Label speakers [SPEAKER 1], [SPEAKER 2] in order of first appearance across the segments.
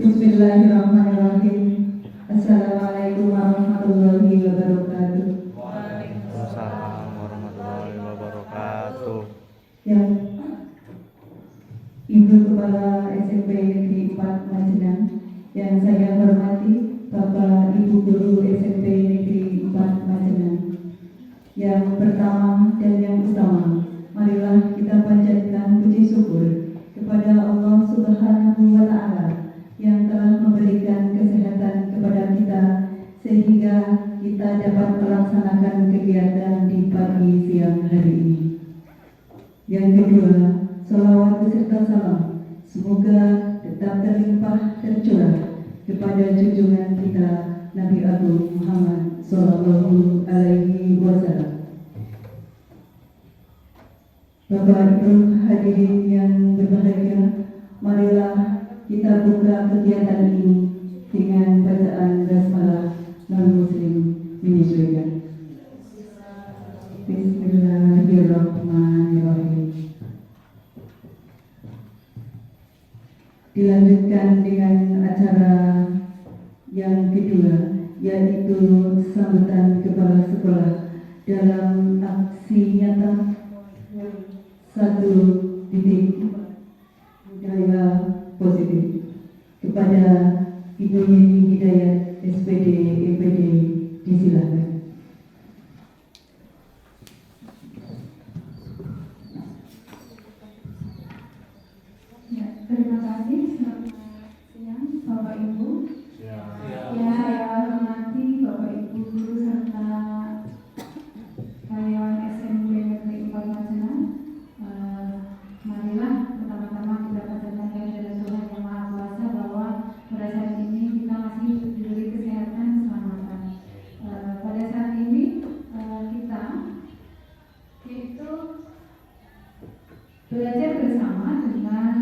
[SPEAKER 1] Bismillahirrahmanirrahim. Assalamualaikum warahmatullahi wabarakatuh.
[SPEAKER 2] Waalaikumsalam warahmatullahi wabarakatuh.
[SPEAKER 1] Yang Ibu Kepala SMP Negeri 4 Majenang, yang saya hormati Bapak Ibu Guru SMP Negeri 4 Majenang. Yang pertama dan yang utama, marilah kita panjatkan puji syukur kepada Allah Subhanahu wa Ta'ala yang telah memberikan kesehatan kepada kita sehingga kita dapat melaksanakan kegiatan di pagi siang hari ini. Yang kedua, salawat beserta salam semoga tetap terlimpah tercurah kepada junjungan kita Nabi Agung Muhammad Sallallahu Alaihi Wasallam. Bapak Ibu hadirin yang berbahagia, marilah kita buka kegiatan ini dengan bacaan basmalah non-muslim menyesuaikan. Bismillahirrahmanirrahim. Dilanjutkan dengan acara yang kedua, yaitu sambutan kepala sekolah dalam aksi nyata 1 titik budaya positif kepada Ibu Yeni Hidayat SPD EPD, disilakan.
[SPEAKER 3] Ya, terima kasih. Selamat siang Bapak Ibu. Yang saya hormati Bapak Ibu guru serta karyawan SMP Negeri 4 Majenang. Marilah pertama-tama kita panjatkan kepada Tuhan Yang Maha Kuasa bahwa pada saat ini kita masih diberi kesehatan keselamatan. Pada saat ini kita itu belajar bersama dengan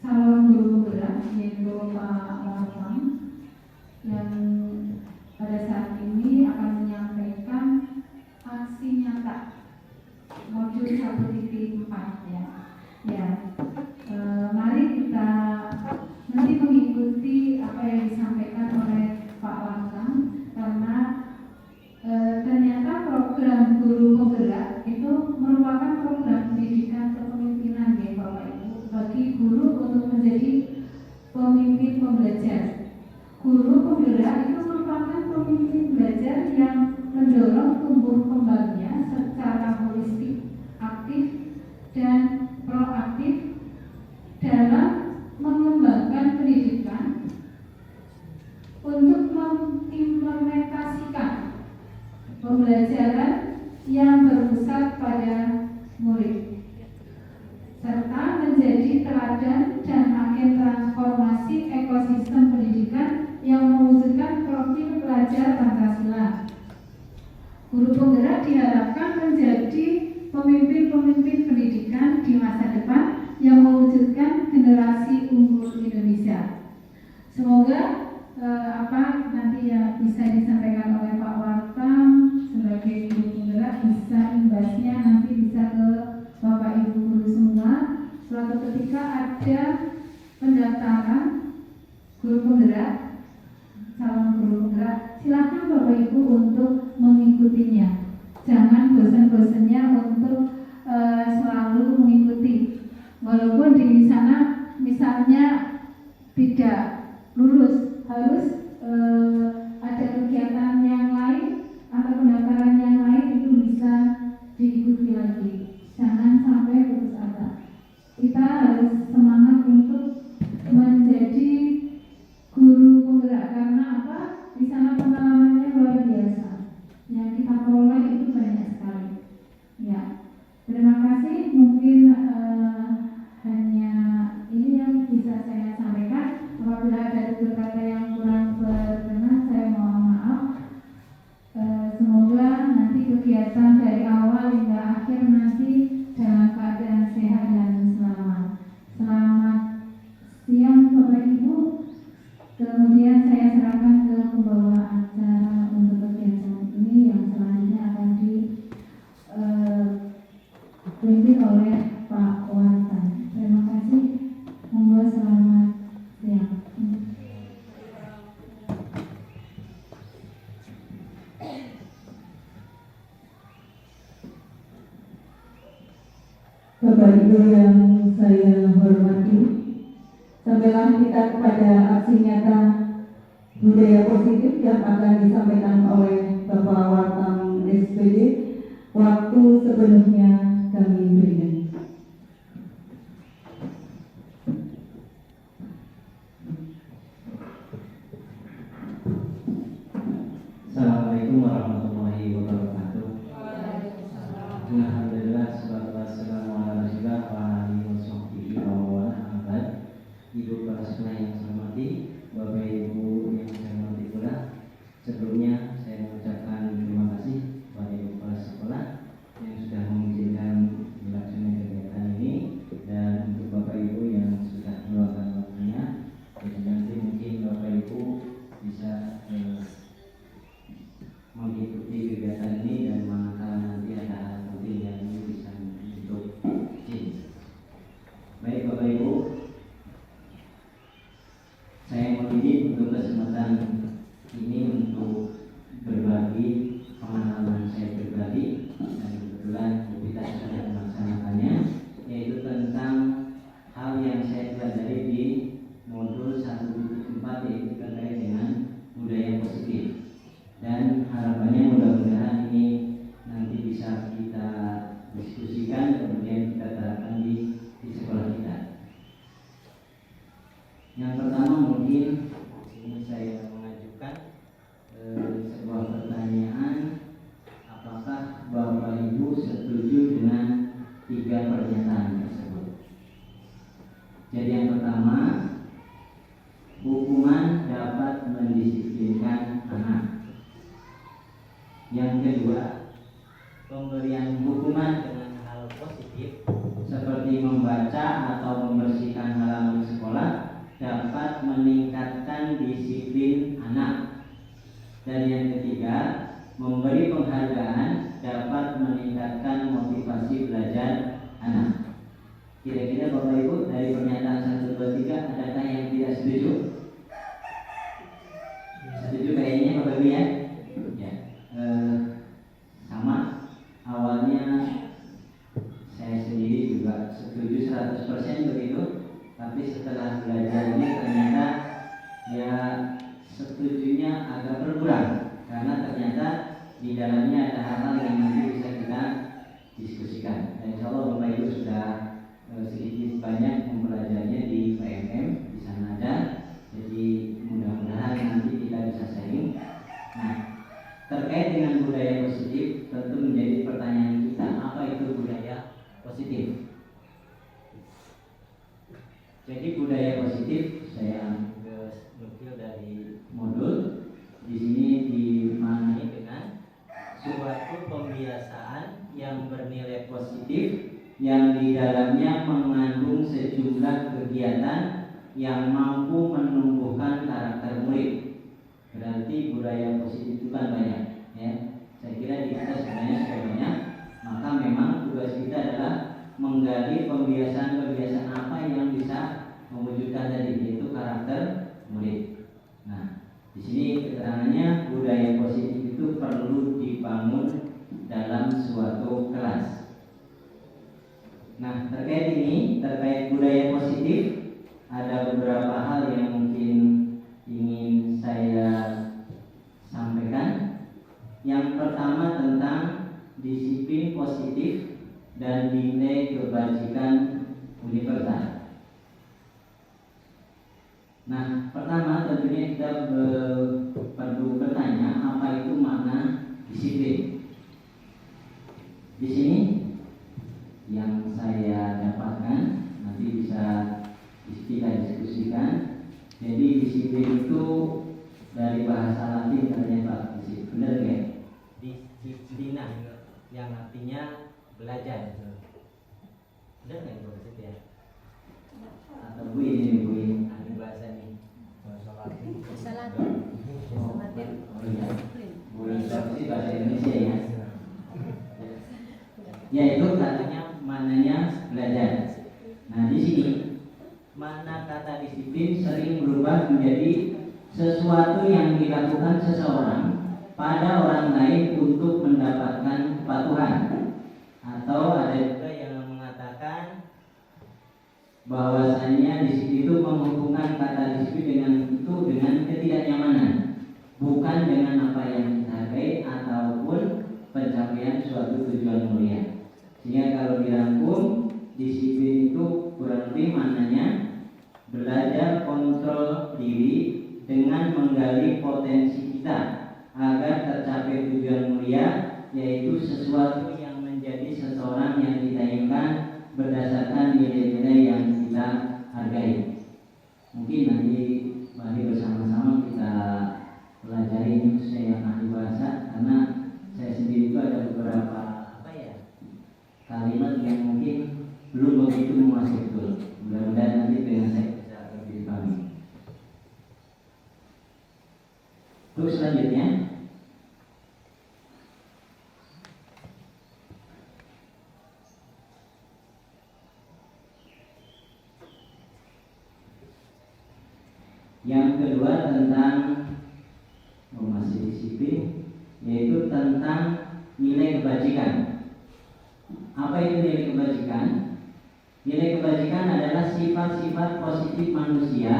[SPEAKER 3] calon guru penggerak yaitu Pak Wartam yang pada saat ini akan menyampaikan aksi nyata modul 1.4 ya. Mari kita nanti mengikuti apa yang disampaikan oleh Pak Wartam karena ternyata program guru penggerak itu merupakan program pendidikan kepemimpinan ya Bapak Ibu, bagi guru untuk menjadi pemimpin pembelajar. Guru penggerak itu merupakan pemimpin belajar yang mendorong tumbuh kembangnya secara holistik, aktif dan proaktif dalam mengembangkan pendidikan untuk mengimplementasikan pembelajaran yang berpusat pada murid serta menjadi teladan dan agen transformasi ekosistem pendidikan yang mewujudkan profil pelajar Pancasila. Guru penggerak diharapkan menjadi pemimpin-pemimpin pendidikan di masa depan yang mewujudkan generasi unggul Indonesia. Semoga apa nanti yang bisa disampaikan oleh Pak Wartam sebagai guru penggerak bisa imbasnya nanti bisa ke Bapak Ibu guru semua. Suatu ketika ada pendaftaran guru penggerak, calon guru penggerak, silakan Bapak Ibu untuk mengikutinya. Jangan bosan-bosannya untuk selalu mengikuti. Walaupun di sana misalnya tidak lulus, harus ada kegiatan yang lain atau pendaftaran yang lain itu bisa diikuti lagi. Jangan sampai putus asa. Kita harus semangat untuk menjadi guru penggerak karena apa? Di sana pengalamannya luar biasa. Yang kita peroleh itu banyak sekali. Ya, terima kasih. Mungkin hanya ini yang bisa saya sampaikan. Apabila ada tutur kata yang kurang berkenan, saya mohon maaf. Semoga nanti kegiatan dari awal hingga akhir nanti dalam keadaan sehat dan selamat. Selamat siang Bapak Ibu. Kemudian saya serahkan ke pembawa acara untuk kegiatan ini yang selanjutnya akan dipimpin oleh Pak Wartan. Terima kasih. Selamat siang.
[SPEAKER 1] Bapak Ibu yang saya hormati, sampailah kita kepada aksi nyata budaya positif yang akan disampaikan oleh Bapak Wartam SPD. Waktu sepenuhnya kami berikan.
[SPEAKER 4] Assalamualaikum warahmatullahi wabarakatuh. Alhamdulillah, salatu wassalamu ala rasulillah wa alihi wa sahbihi wa man. Ibu para sekolah yang saya hormati, Bapak Ibu yang saya hormati pula, sebelumnya saya mengucapkan terima kasih kepada Ibu kepala sekolah yang sudah mengizinkan melaksanakan kegiatan ini, dan untuk Bapak Ibu yang sudah meluangkan waktunya. Jadi nanti mungkin Bapak Ibu bisa mengikuti kegiatan ini, dan manakala nanti ada hal penting yang bisa untuk izin. Baik Bapak Ibu, saya mau izin untuk kesempatan ini untuk berbagi pengalaman saya pribadi, dan kebetulan kita sudah melaksanakannya, yaitu tentang hal yang saya pelajari di modul 1.4, yaitu terkait dengan budaya positif. Dan harapannya mudah-mudahan ini nanti bisa kita diskusikan, kemudian kita terapkan di sekolah kita. Yang pertama mungkin ini saya mengajukan sebuah pertanyaan, apakah Bapak Ibu setuju dengan 3 pernyataan tersebut? Jadi yang pertama, hukuman dapat mendisiplinkan anak. Yang kedua, pemberian hukuman dengan hal positif seperti membaca atau membersihkan halaman sekolah dapat meningkatkan disiplin anak. Dan yang ketiga, memberi penghargaan dapat meningkatkan motivasi belajar anak. Kira-kira Bapak Ibu dari pernyataan 1, 2, 3 adakah yang tidak setuju? Setuju kayaknya Bapak Ibu ya? Sama, awalnya saya sendiri juga setuju 100% begitu, tapi setelah belajar ini ternyata ya setujunya agak berkurang, karena ternyata di dalamnya ada hal-hal yang nanti bisa kita diskusikan. Dan insya Allah Bapak Ibu sudah sedikit banyak mempelajarinya di PMM, di sana ada, jadi mudah-mudahan nanti kita bisa sharing. Nah, terkait dengan budaya positif, tentu menjadi pertanyaan kita, apa itu budaya positif? Jadi budaya positif saya nukil dari modul. Di sini dimaknai dengan suatu pembiasaan yang bernilai positif, yang di dalamnya mengandung sejumlah kegiatan yang mampu menumbuhkan karakter murid. Berarti budaya positif itu kan banyak, ya. Saya kira di kita sebenarnya sudah banyak. Maka memang tugas kita adalah menggali pembiasaan-pembiasaan apa yang bisa mewujudkan tadi, yaitu karakter murid. Nah, di sini keterangannya budaya positif itu perlu dibangun dalam suatu kelas. Nah, terkait ini, terkait budaya positif, ada beberapa hal yang mungkin ingin saya sampaikan. Yang pertama tentang disiplin positif dan nilai kebajikan universal. Nah, pertama tentunya kita perlu bertanya, apa itu makna disiplin? Di sini yang saya dapatkan, nanti bisa kita diskusikan. Jadi disiplin itu dari bahasa Latin ternyata disiplin, benar ya? Disiplina, yang artinya belajar. Benar nggak itu bahasa ya? Atau Bu ini bahasa ini bahasa Latin.
[SPEAKER 5] Bahasa Latin.
[SPEAKER 4] Oh iya. Bu ini bahasa Indonesia ya. Ya itu katanya mananya belajar. Nah di sini mana kata disiplin sering berubah menjadi sesuatu yang dilakukan seseorang pada orang lain untuk mendapatkan kepatuhan, atau ada juga yang mengatakan bahwasanya disiplin itu menghubungkan kata disiplin dengan ketidaknyamanan, bukan dengan apa yang dihargai ataupun pencapaian suatu tujuan mulia. Sehingga kalau dirangkum, disiplin itu kurang lebih maknanya belajar kontrol diri dengan menggali potensi kita agar tercapai tujuan mulia, yaitu sesuatu yang menjadi seseorang yang kita inginkan berdasarkan nilai-nilai yang kita hargai. Mungkin nanti mari bersama-sama kita pelajari ini, khususnya yang ahli bahasa, karena saya sendiri itu ada beberapa kalimat yang mungkin belum begitu menguasai betul. Mudah-mudahan nanti dengan saya bisa lebih paham. Terus selanjutnya, yang kedua tentang masih disiplin, yaitu tentang nilai kebajikan. Apa itu nilai kebajikan? Nilai kebajikan adalah sifat-sifat positif manusia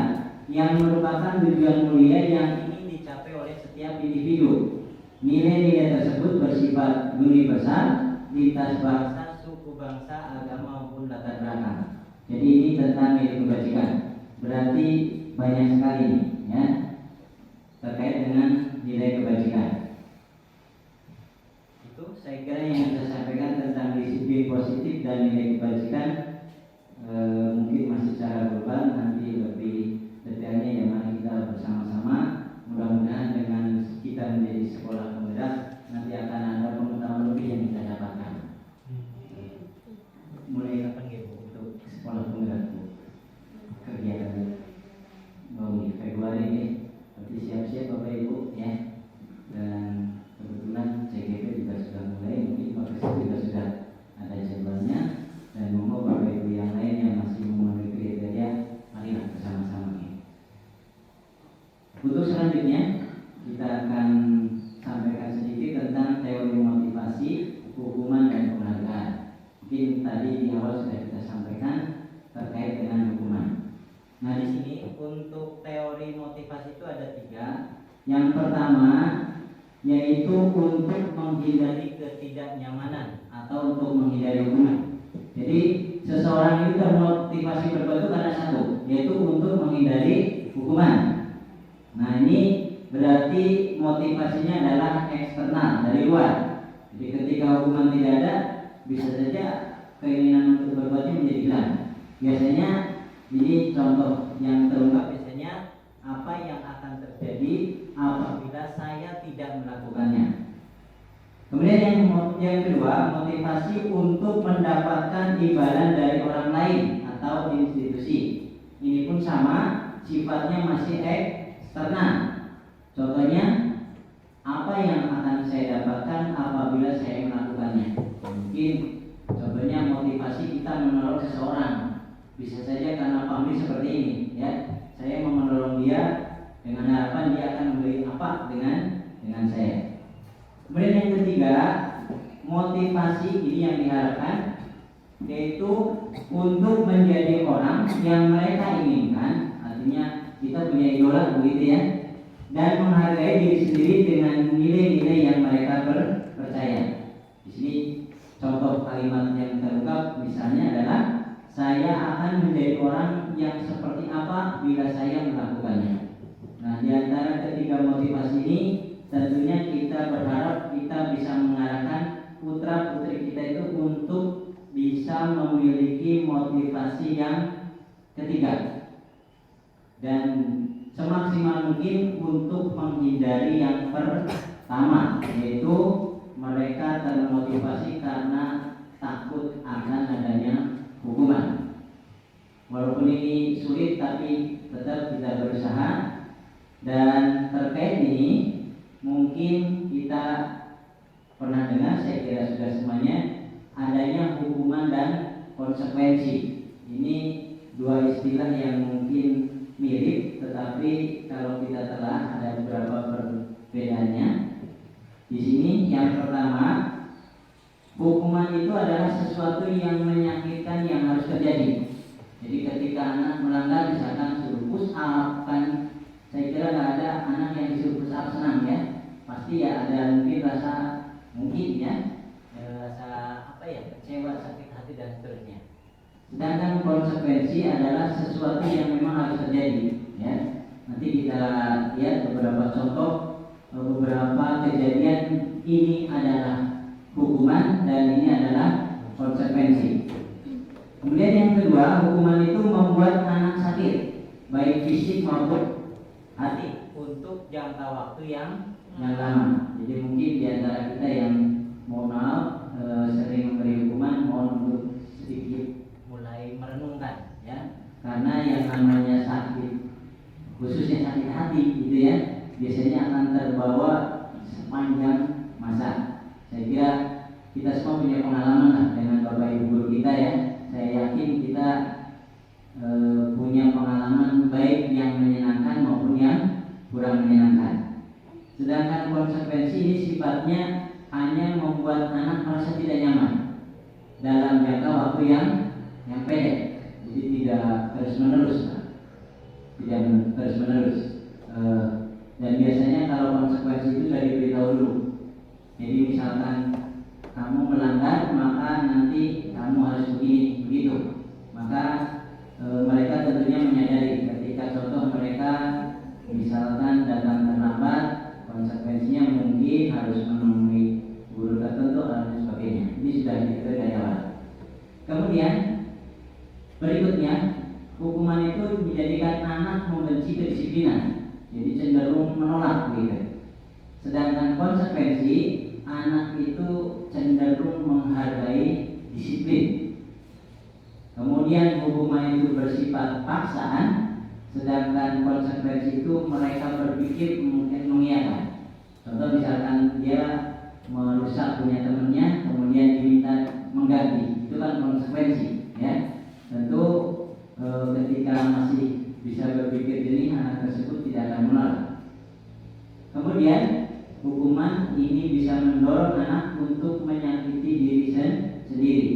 [SPEAKER 4] yang merupakan tujuan mulia yang ingin dicapai oleh setiap individu. Nilai-nilai tersebut bersifat universal, lintas bangsa, suku bangsa, agama maupun latar belakang. Jadi ini tentang nilai kebajikan. Berarti banyak sekali nih, ya, terkait dengan nilai kebajikan. Saya kira yang saya sampaikan tentang disiplin positif dan nilai kebajikan mungkin masih secara global, nanti lebih detailnya ya mari kita bersama-sama. Mudah-mudahan dengan kita menjadi sekolah penggerak nanti akan ada pengetahuan lebih yang kita dapatkan. Mulai kapan ya Bu untuk sekolah penggerak Bu? Kegiatan Februari ini, berarti siap-siap Bapak Ibu ya. Dan kebetulan CGP juga sudah mulai, mungkin Pak Presiden juga sudah ada jadwalnya, dan mohon Bapak Ibu yang lain yang masih memenuhi kriteria, marilah bersama-sama ini. Untuk selanjutnya kita akan sampaikan sedikit tentang teori motivasi, hukuman dan penghargaan. Mungkin tadi di awal sudah kita sampaikan terkait dengan hukuman. Nah di sini untuk teori motivasi itu ada 3. Yang pertama yaitu untuk menghindari ketidaknyamanan atau untuk menghindari hukuman. Jadi seseorang itu termotivasi berbuat itu karena satu, yaitu untuk menghindari hukuman. Nah ini berarti motivasinya adalah eksternal, dari luar. Jadi ketika hukuman tidak ada, bisa saja keinginan untuk berbuatnya menjadi hilang. Biasanya ini contoh yang terungkap, biasanya apa yang akan terjadi apabila saya tidak melakukannya. Kemudian yang kedua, motivasi untuk mendapatkan imbalan dari orang lain atau institusi. Ini pun sama, sifatnya masih eksternal. Contohnya, apa yang akan saya dapatkan apabila saya melakukannya? Mungkin contohnya motivasi kita menolong seseorang. Bisa saja karena pamrih seperti ini, ya. Saya mau menolong dia dengan harapan dia akan memberi apa dengan saya. Kemudian yang ketiga, motivasi ini yang diharapkan yaitu untuk menjadi orang yang mereka inginkan. Artinya kita punya idola begitu ya, dan menghargai diri sendiri dengan nilai-nilai yang mereka percaya. Di sini contoh kalimat yang terungkap misalnya adalah saya akan menjadi orang yang seperti apa bila saya melakukannya. Nah, di antara ketiga motivasi ini tentunya kita berharap kita bisa mengarahkan putra-putri kita itu untuk bisa memiliki motivasi yang ketiga dan semaksimal mungkin untuk menghindari yang pertama, yaitu mereka termotivasi karena takut akan adanya hukuman. Walaupun ini sulit tapi tetap kita berusaha. Dan terkait ini mungkin kita pernah dengar, saya kira sudah semuanya, adanya hukuman dan konsekuensi. Ini dua istilah yang mungkin mirip, tetapi kalau kita telah ada beberapa perbedaannya. Di sini yang pertama, hukuman itu adalah sesuatu yang menyakitkan yang harus terjadi. Jadi ketika anak melanggar misalkan suruh push up, kan saya kira nggak ada anak yang disuruh push up senang ya. Pasti ya ada mungkin rasa kecewa, sakit hati dan seterusnya. Sedangkan konsekuensi adalah sesuatu yang memang harus terjadi ya. Nanti kita lihat beberapa contoh, beberapa kejadian ini adalah hukuman dan ini adalah konsekuensi. Kemudian yang kedua, hukuman itu membuat anak sakit, baik fisik maupun hati untuk jangka waktu yang lama. Jadi mungkin di antara kita yang mohon maaf sering memberi hukuman, mohon untuk sedikit mulai merenungkan ya, karena yang namanya sakit, khususnya sakit hati gitu ya, biasanya akan terbawa sepanjang masa. Saya kira kita semua punya pengalaman lah dengan bapak ibu guru kita ya. Saya yakin kita punya pengalaman baik yang menyenangkan maupun yang kurang menyenangkan. Sedangkan konsekuensi ini sifatnya hanya membuat anak merasa tidak nyaman dalam jangka waktu yang pendek. Jadi tidak terus menerus, dan biasanya kalau konsekuensi itu sudah diberitahu dulu. Jadi misalkan kamu melanggar, maka nanti kamu harus begini, begitu. Maka mereka tentunya menyadari ketika contoh mereka misalkan datang terlambat, konsekuensinya mungkin harus menemui guru tertentu dan sebagainya. Ini sudah diketahui dari awal. Kemudian berikutnya, hukuman itu menjadikan anak membenci kedisiplinan, jadi cenderung menolak gitu. Sedangkan konsekuensi, anak itu cenderung menghargai disiplin. Kemudian hukuman itu bersifat paksaan, sedangkan konsekuensi itu mereka berpikir mungkin mengiyakan. Contoh misalkan dia merusak punya temannya, kemudian diminta mengganti, itu kan konsekuensi ya. Tentu ketika masih bisa berpikir jernih, anak tersebut tidak akan menolak. Kemudian hukuman ini bisa mendorong anak untuk menyakiti diri sendiri,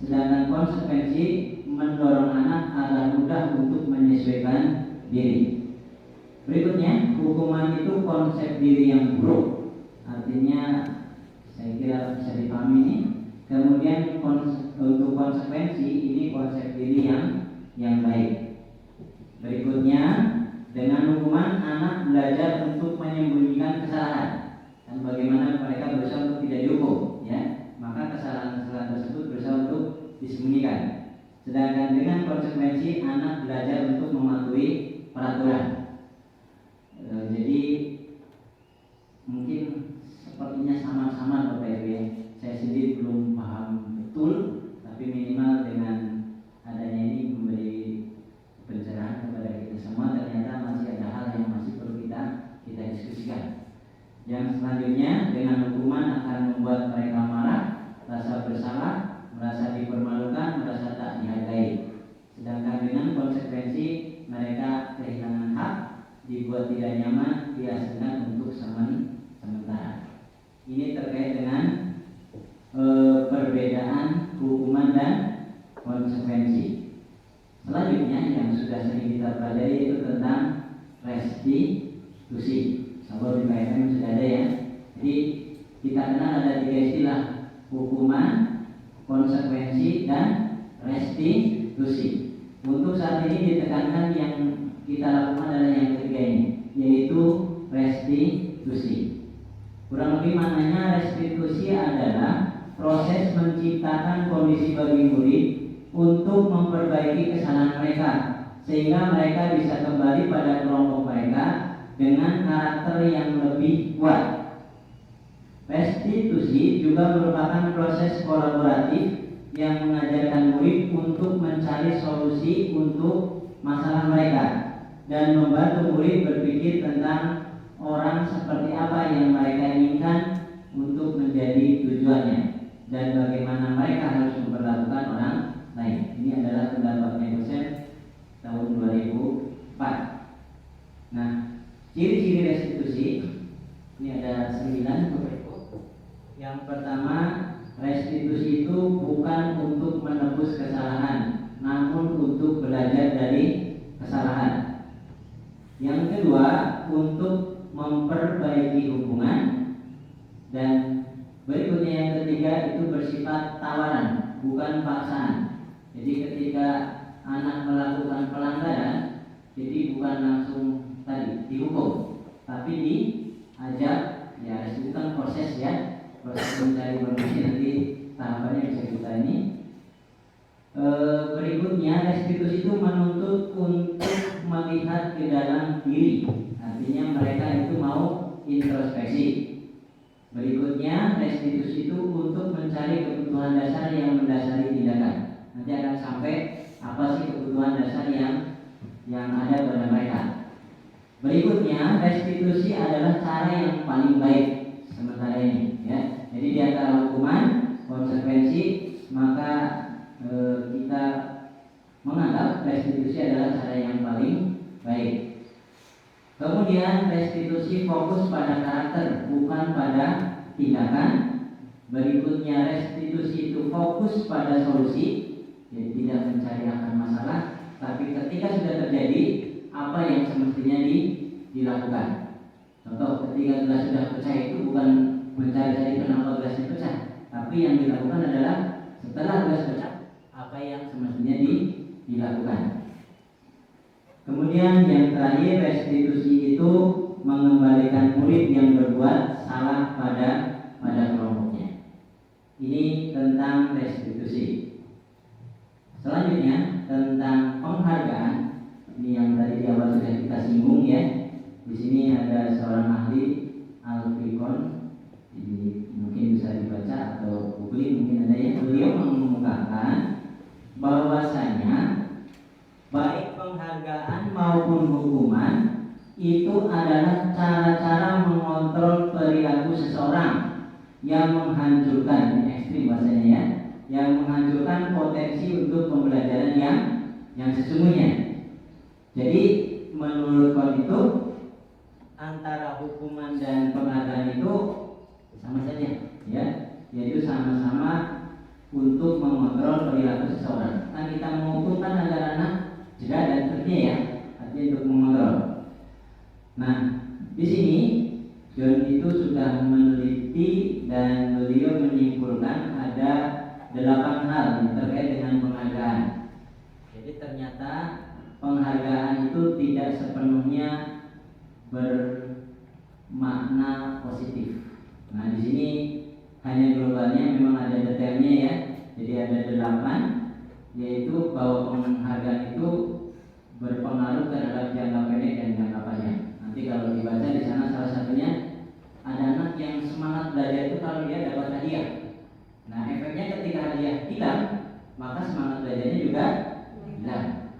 [SPEAKER 4] sedangkan konsekuensi mendorong anak agar mudah untuk menyesuaikan diri. Berikutnya, hukuman itu konsep diri yang buruk, artinya saya kira bisa dipahami ini. Kemudian untuk konsekuensi ini konsep diri yang baik. Berikutnya, dengan hukuman anak belajar untuk menyembunyikan kesalahan dan bagaimana mereka berusaha untuk tidak dihukum ya, maka kesalahan-kesalahan tersebut berusaha untuk disembunyikan. Sedangkan dengan konsekuensi anak belajar untuk mematuhi peraturan. Jadi mungkin sepertinya sama-sama Bapak Ibu ya. Saya sendiri belum paham betul, tapi minimal dengan adanya ini memberi pencerahan kepada kita semua. Ternyata masih ada hal yang masih perlu kita diskusikan. Yang selanjutnya, dengan hukuman akan membuat mereka marah, rasa bersalah, merasa dipermalukan, merasa tak dihargai. Sedangkan dengan konsekuensi mereka kehilangan hak, dibuat tidak nyaman, diasingkan untuk sementara. Ini terkait dengan perbedaan hukuman dan konsekuensi. Selanjutnya yang sudah sering kita pelajari itu tentang restitusi. Sahabat di KFM sudah ada ya. Jadi kita kenal ada 3 istilah: hukuman, konsekuensi, dan restitusi. Untuk saat ini ditekankan yang kita lakukan adalah yang ketiga ini, yaitu restitusi. Kurang lebih maknanya restitusi adalah proses menciptakan kondisi bagi murid untuk memperbaiki kesalahan mereka, sehingga mereka bisa kembali pada kelompok mereka dengan karakter yang lebih kuat. Restitusi juga merupakan proses kolaboratif yang mengajarkan murid untuk mencari solusi untuk masalah mereka dan membantu murid berpikir tentang orang seperti apa yang mereka inginkan untuk menjadi tujuannya dan bagaimana mereka harus memperlakukan orang lain. Ini adalah pendapatnya dosen tahun 2004. Nah, ciri-ciri restitusi ini ada 9 Bapak Ibu. Yang pertama, restitusi itu bukan untuk menebus kesalahan, namun untuk untuk belajar dari kesalahan. Yang kedua, untuk memperbaiki hubungan. Dan berikutnya yang ketiga itu bersifat tawaran, bukan paksaan. Jadi ketika anak melakukan pelanggaran, jadi bukan langsung tadi dihukum, tapi diajak, ya itu kan proses ya, proses mencari solusi. Nanti tahapannya bisa kita ini. Berikutnya restitusi itu menuntut untuk melihat ke dalam diri, artinya mereka itu mau introspeksi. Berikutnya restitusi itu untuk mencari kebutuhan dasar yang mendasari tindakan. Nanti akan sampai apa sih kebutuhan dasar yang ada pada mereka. Berikutnya restitusi adalah cara yang paling baik sementara ini ya. Jadi di antara hukuman, konsekuensi, maka kita menganggap restitusi adalah cara yang paling baik. Kemudian restitusi fokus pada karakter, bukan pada tindakan. Berikutnya restitusi itu fokus pada solusi, jadi tidak mencari akar masalah, tapi ketika sudah terjadi, apa yang semestinya dilakukan. Contoh, ketika gelas sudah pecah itu bukan mencari kenapa gelasnya pecah, tapi yang dilakukan adalah setelah gelas pecah, apa yang semestinya dilakukan. Kemudian yang terakhir, restitusi itu mengembalikan murid yang berbuat salah pada kelompoknya. Ini tentang restitusi. Selanjutnya tentang penghargaan. Ini yang tadi di awal sudah kita singgung ya. Di sini ada seorang ahli Alfikon, jadi mungkin bisa dibaca atau googling mungkin ada ya. Beliau mengungkapkan bahwasanya baik penghargaan maupun hukuman itu adalah cara-cara mengontrol perilaku seseorang yang menghancurkan, ini ekstrim bahasanya ya, yang menghancurkan potensi untuk pembelajaran yang sesungguhnya. Jadi menurut kon itu antara hukuman dan penghargaan itu sama saja ya, yaitu sama-sama untuk mengontrol perilaku seseorang. Kan kita mengukuhkan agar anak jeda dan kerja ya, artinya untuk mengontrol. Nah, di sini John itu sudah meneliti dan beliau menyimpulkan ada 8 hal yang terkait dengan penghargaan. Jadi ternyata penghargaan itu tidak sepenuhnya bermakna positif. Nah, di sini hanya globalnya, memang ada detailnya ya. Jadi ada 8, yaitu bahwa penghargaan itu berpengaruh terhadap jangka pendek dan jangka panjang. Nanti kalau dibaca di sana salah satunya ada anak yang semangat belajar itu kalau dia dapat hadiah. Nah, efeknya ketika hadiah hilang, maka semangat belajarnya juga hilang.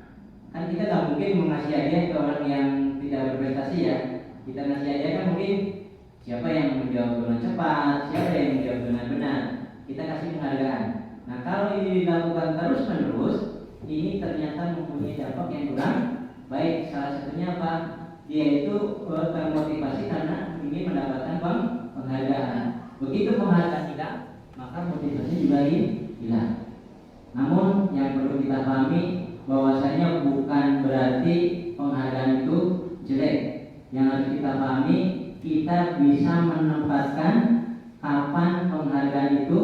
[SPEAKER 4] Kan kita tak mungkin mengasih hadiah ke orang yang tidak berprestasi ya. Kita ngasih hadiah kan mungkin siapa yang menjawab dengan cepat, siapa yang menjawab dengan benar, kita kasih penghargaan. Nah, kalau ini dilakukan terus-menerus, ini ternyata mempunyai dampak yang kurang baik. Salah satunya apa? Dia itu termotivasi karena ingin mendapatkan penghargaan. Begitu penghargaan hilang, maka motivasi juga hilang. Namun yang perlu kita pahami bahwasanya bukan berarti penghargaan itu jelek. Yang harus kita pahami, kita bisa menempatkan kapan penghargaan itu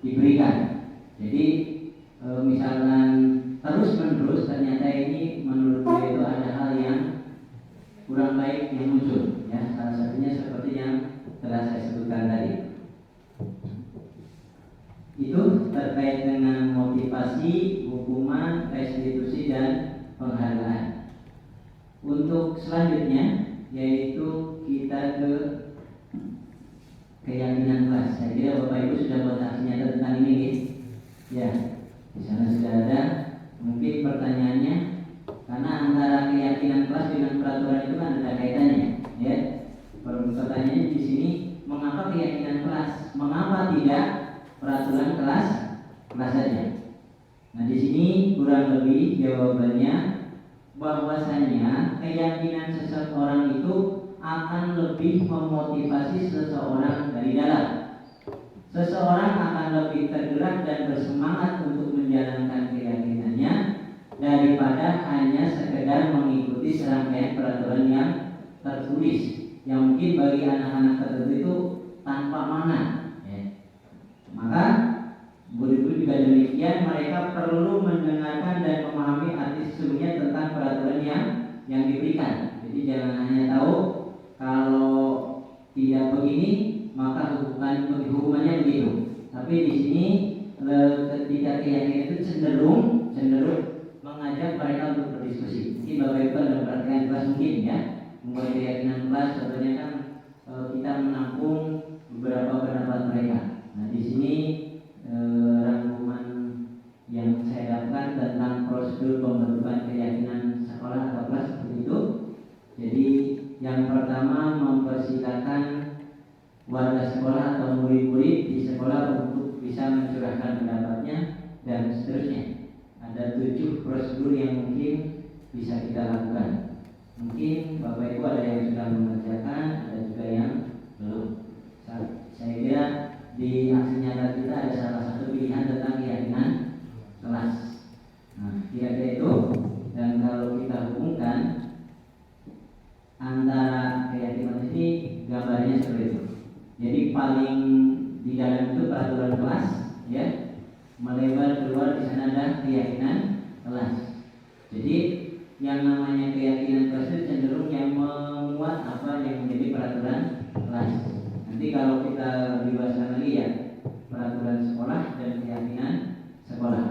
[SPEAKER 4] diberikan. Jadi misalkan terus-menerus ternyata ini menurut saya itu ada hal yang kurang baik yang muncul ya. Salah satunya seperti yang telah saya sebutkan tadi. Itu terkait dengan motivasi, hukuman, restitusi dan penghargaan. Untuk selanjutnya yaitu kita ke keyakinan kelas. Saya kira Bapak Ibu sudah buat aksi nyata tentang ini ya. Di sana sudah ada. Mungkin pertanyaannya, karena antara keyakinan kelas dengan peraturan itu kan ada kaitannya ya. Pertanyaannya di sini, mengapa keyakinan kelas? Mengapa tidak peraturan kelas saja? Nah, di sini kurang lebih jawabannya bahwasanya keyakinan seseorang itu akan lebih memotivasi seseorang dari dalam. Seseorang akan lebih tergerak dan bersemangat untuk menjalankan keyakinannya dari daripada hanya sekedar mengikuti serangkaian peraturan yang tertulis yang mungkin bagi anak-anak tertentu itu tanpa makna. Maka guru-guru juga demikian, mereka perlu mendengarkan dan memahami arti sesungguhnya tentang peraturan yang diberikan. Jadi jangan hanya tahu kalau tidak begini maka hukumannya begitu. Tapi di sini ketika keyakinan itu cenderung mengajak mereka untuk berdiskusi. Mungkin Bapak Ibu ada perhatian kelas mungkin ya, membuat keyakinan kelas contohnya kan kita menampung beberapa pendapat mereka. Nah di sini rangkuman yang saya dapatkan tentang prosedur pembentukan keyakinan sekolah atau kelas seperti itu. Jadi yang pertama mempersilakan warga sekolah atau murid-murid di sekolah untuk bisa mencurahkan pendapatnya dan seterusnya. Ada 7 prosedur yang mungkin bisa kita lakukan. Mungkin Bapak Ibu ada yang sudah mengerjakan, ada juga yang belum. Saya kira di aksi nyata kita ada salah satu pilihan tentang keyakinan kelas. Nah, kira-kira itu. Dan kalau kita hubungkan antara keyakinan ini, gambarnya seperti itu. Jadi paling di dalam itu peraturan kelas, ya, melebar keluar di sana ada keyakinan kelas. Jadi yang namanya keyakinan kelas itu cenderung yang memuat apa yang menjadi peraturan kelas. Nanti kalau kita dibahaskan lagi ya, peraturan sekolah dan keyakinan sekolah.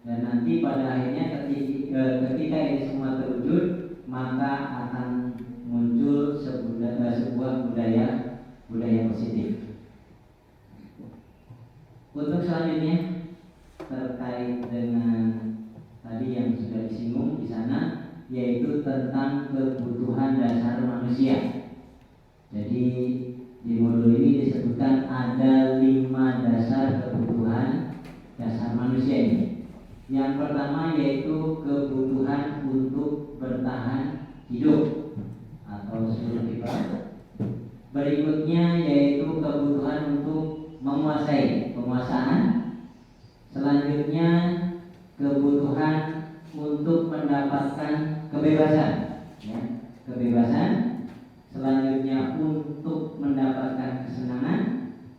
[SPEAKER 4] Dan nanti pada akhirnya ketika ini semua terwujud, maka akan muncul sebuah budaya positif. Untuk selanjutnya terkait dengan tadi yang sudah disinggung di sana, yaitu tentang kebutuhan dasar manusia. Jadi di modul ini disebutkan ada 5 dasar kebutuhan dasar manusia ini. Yang pertama yaitu kebutuhan untuk bertahan hidup atau survival. Berikutnya yaitu kebutuhan untuk menguasai, penguasaan. Selanjutnya kebutuhan untuk mendapatkan kebebasan, ya, kebebasan. Selanjutnya untuk mendapatkan kesenangan,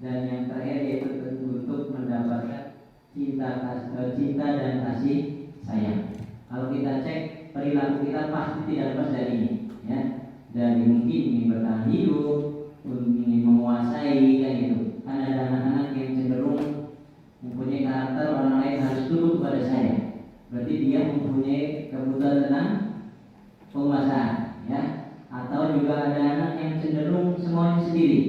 [SPEAKER 4] dan yang terakhir yaitu untuk mendapatkan cinta dan kasih sayang. Kalau kita cek perilaku kita pasti tidak lepas dari ini, ya. Dari mungkin ingin bertahan hidup, ingin menguasai, kan gitu. Kan ada anak-anak yang cenderung mempunyai karakter orang lain harus tunduk kepada saya. Berarti dia mempunyai kebutuhan tentang penguasaan, ya. Atau juga ada anak yang cenderung semuanya sendiri.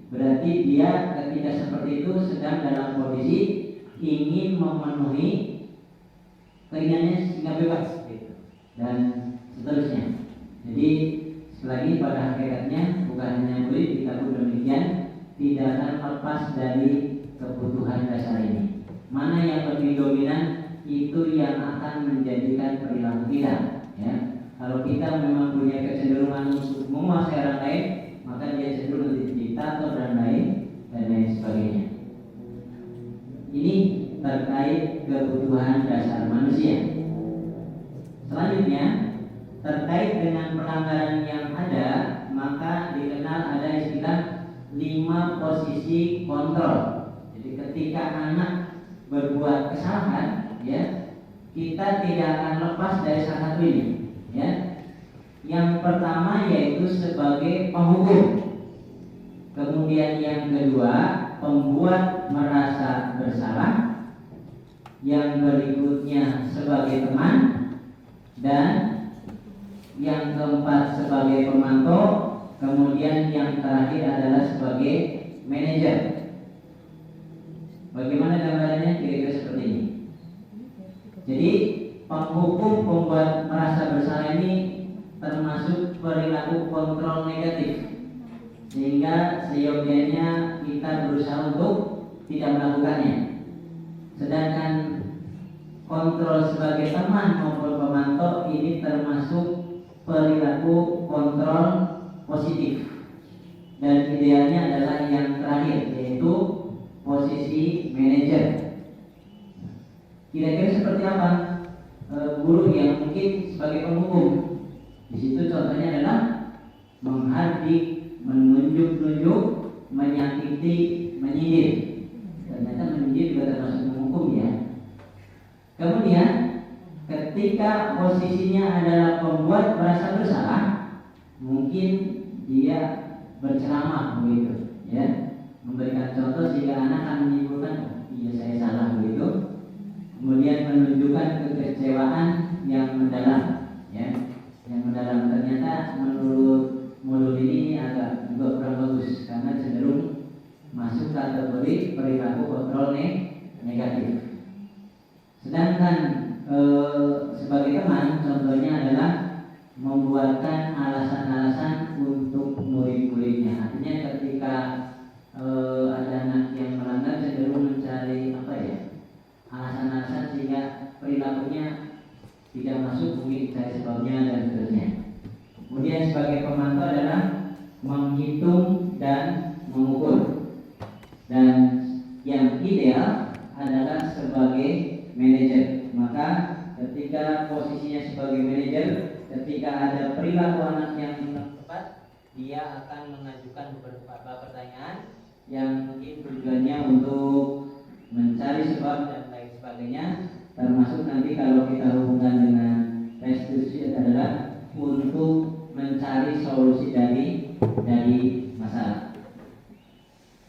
[SPEAKER 4] Berarti dia ketika seperti itu sedang dalam kondisi ingin memenuhi keinginannya sehingga bebas, gitu. Dan seterusnya. Jadi selagi pada hakikatnya bukan hanya murid, kita pun demikian tidak akan lepas dari kebutuhan dasar ini. Mana yang lebih dominan itu yang akan menjadikan perilaku kita, ya. Kalau kita memang punya kecenderungan untuk menguasai orang lain, maka dia cenderung menjadi diktator dan lain sebagainya. Ini terkait kebutuhan dasar manusia. Selanjutnya terkait dengan pelanggaran yang ada, maka dikenal ada istilah 5 posisi kontrol. Jadi ketika anak berbuat kesalahan, ya, kita tidak akan lepas dari salah satu ini, ya. Yang pertama yaitu sebagai penghukum. Kemudian yang kedua, pembuat merasa bersalah. Yang berikutnya sebagai teman, dan yang keempat sebagai pemantau. Kemudian yang terakhir adalah sebagai manajer. Bagaimana gambarannya? Kira-kira seperti ini. Jadi penghukum, pembuat merasa bersalah ini termasuk perilaku kontrol negatif, sehingga seyogianya kita berusaha untuk tidak melakukannya. Sedangkan kontrol sebagai teman maupun pemantau ini termasuk perilaku kontrol positif, dan idealnya adalah yang terakhir yaitu posisi manajer. Kira-kira seperti apa guru yang mungkin sebagai penghukum. Di situ contohnya adalah menghardik, menunjuk-nunjuk, menyakiti, menyindir. Ternyata menyindir juga termasuk menghukum ya. Kemudian ketika posisinya adalah pembuat merasa bersalah, mungkin dia berceramah begitu, ya, memberikan contoh sehingga anak akan menyimpulkan, oh, iya saya salah begitu. Kemudian menunjukkan kekecewaan yang mendalam, ya, yang mendalam. Ternyata menurut modul ini agak juga kurang bagus karena cenderung masuk kategori perilaku kontrol negatif. Sedangkan sebagai teman, contohnya adalah membuatkan alasan-alasan untuk murid-muridnya. Artinya ketika ada anak yang melanggar, cenderung mencari alasan-alasan sehingga perilakunya tidak masuk, mungkin cari sebabnya dan seterusnya. Kemudian sebagai pemantau adalah menghitung dan mengukur. Dan yang ideal adalah sebagai manajer. Maka ketika posisinya sebagai manajer, ketika ada perilaku anak yang kurang tepat, dia akan mengajukan beberapa pertanyaan yang mungkin tujuannya untuk mencari sebab dan lain sebagainya. Termasuk nanti kalau kita hubungkan dengan restitusi adalah untuk mencari solusi dari masalah.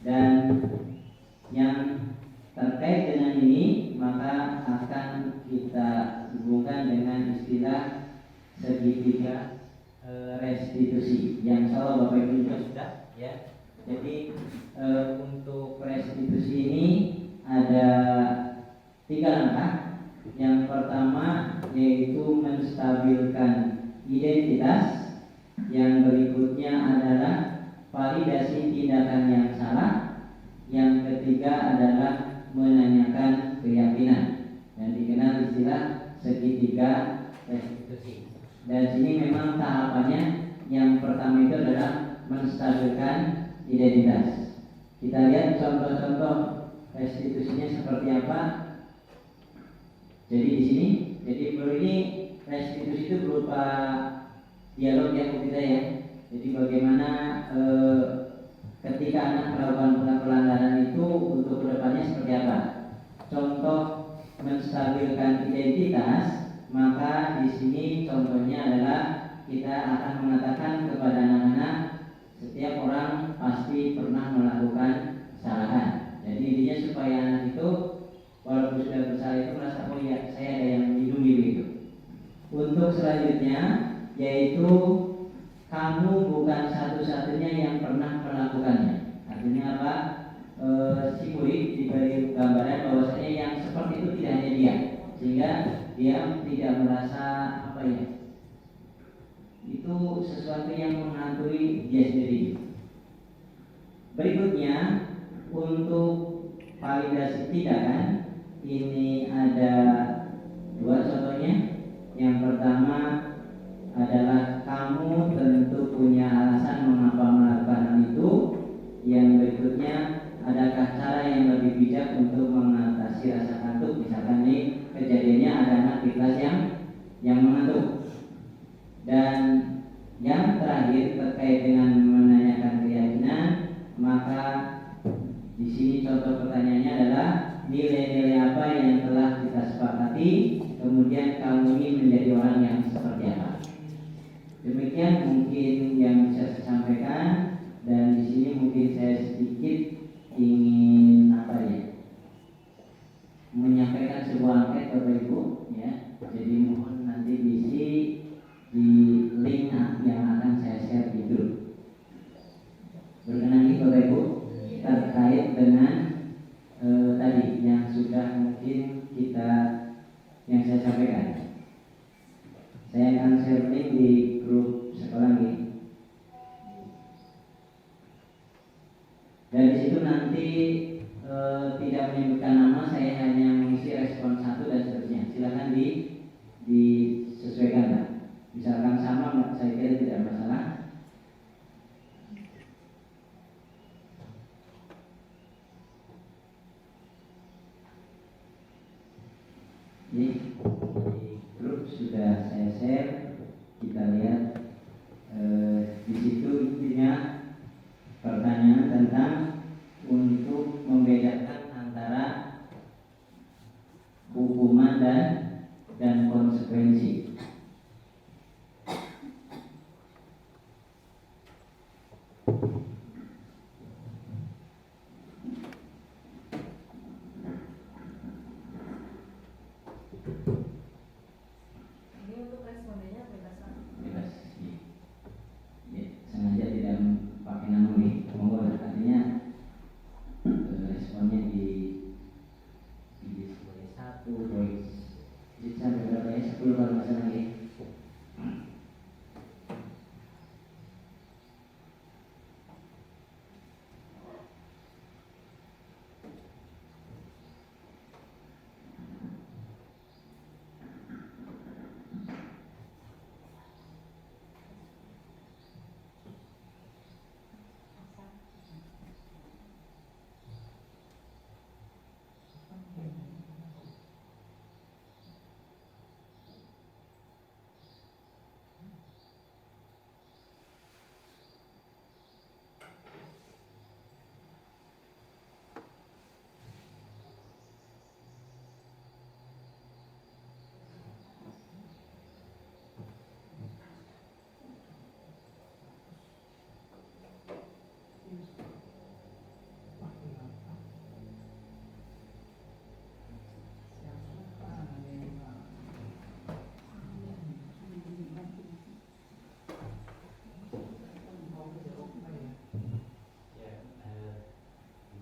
[SPEAKER 4] Dan yang terkait dengan ini maka akan kita hubungkan dengan istilah segitiga restitusi yang insya Bapak Ibu juga sudah, ya. Jadi untuk restitusi ini ada 3 langkah. Yang pertama yaitu menstabilkan identitas. Yang berikutnya adalah validasi tindakan yang salah. Yang ketiga adalah menanyakan keyakinan, dan dikenal istilah segitiga restitusi. Dan sini memang tahapannya yang pertama itu adalah menstabilkan identitas. Kita lihat contoh-contoh restitusinya seperti apa. Jadi di sini, ini restitusi itu berupa dialog yang kita, ya. Jadi bagaimana ketika anak melakukan pelanggaran itu untuk kedepannya seperti apa. Contoh menstabilkan identitas, maka di sini contohnya adalah kita akan mengatakan kepada anak-anak, setiap orang pasti pernah melakukan kesalahan. Jadi intinya supaya anak itu walaupun sudah bersalah itu merasa, oh ya, saya ada yang melindungi begitu. Untuk selanjutnya yaitu kamu bukan satu-satunya yang pernah melakukannya. Artinya apa? Si murid diberi gambaran bahwasanya yang seperti itu tidak hanya dia, sehingga dia tidak merasa itu sesuatu yang menghantui dia sendiri. Berikutnya untuk validasi tindakan ini ada 2 contohnya. Yang pertama adalah kamu tentu punya alasan mengapa melakukan hal itu. Yang berikutnya, adakah cara yang lebih bijak untuk mengatasi rasa kantuk? Misalkan nih kejadiannya ada anak di kelas yang mengantuk. Dan yang terakhir terkait dengan menanyakan keyakinan, maka di sini contoh pertanyaannya adalah nilai-nilai apa yang telah kita sepakati, kemudian kamu ini menjadi orang yang seperti apa. Demikian mungkin yang bisa saya sampaikan, dan di sini mungkin saya sedikit ingin menyampaikan sebuah angket Bapak Ibu, ya. Jadi mohon nanti diisi di link yang akan saya share di grup. Berkenan ini Bapak Ibu terkait dengan tadi yang sudah mungkin yang saya sampaikan. Saya akan share link di grup sekolah ini. Dan di situ nanti tidak menyebutkan nama, saya hanya mengisi respon 1 dan seterusnya. Silakan disesuaikan, Pak. Misalkan sama, saya kira tidak masalah. Ini di grup sudah saya share, kita lihat di situ intinya pertanyaan tentang untuk membedakan antara hukuman dan konsekuensi.
[SPEAKER 5] Ini untuk respondennya bebas.
[SPEAKER 4] Bebas. Ya, sengaja tidak pakai nama nih, monggo artinya responnya di sebagai satu poin. Jadi sampai berapa ya? 10 kalau nggak salah ya.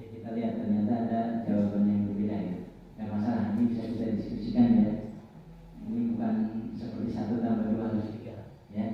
[SPEAKER 4] Kita lihat ternyata ada jawaban yang berbeda ya. Tidak masalah, ini bisa kita diskusikan ya. Ini bukan seperti 1 tambah 2 harus 3 ya.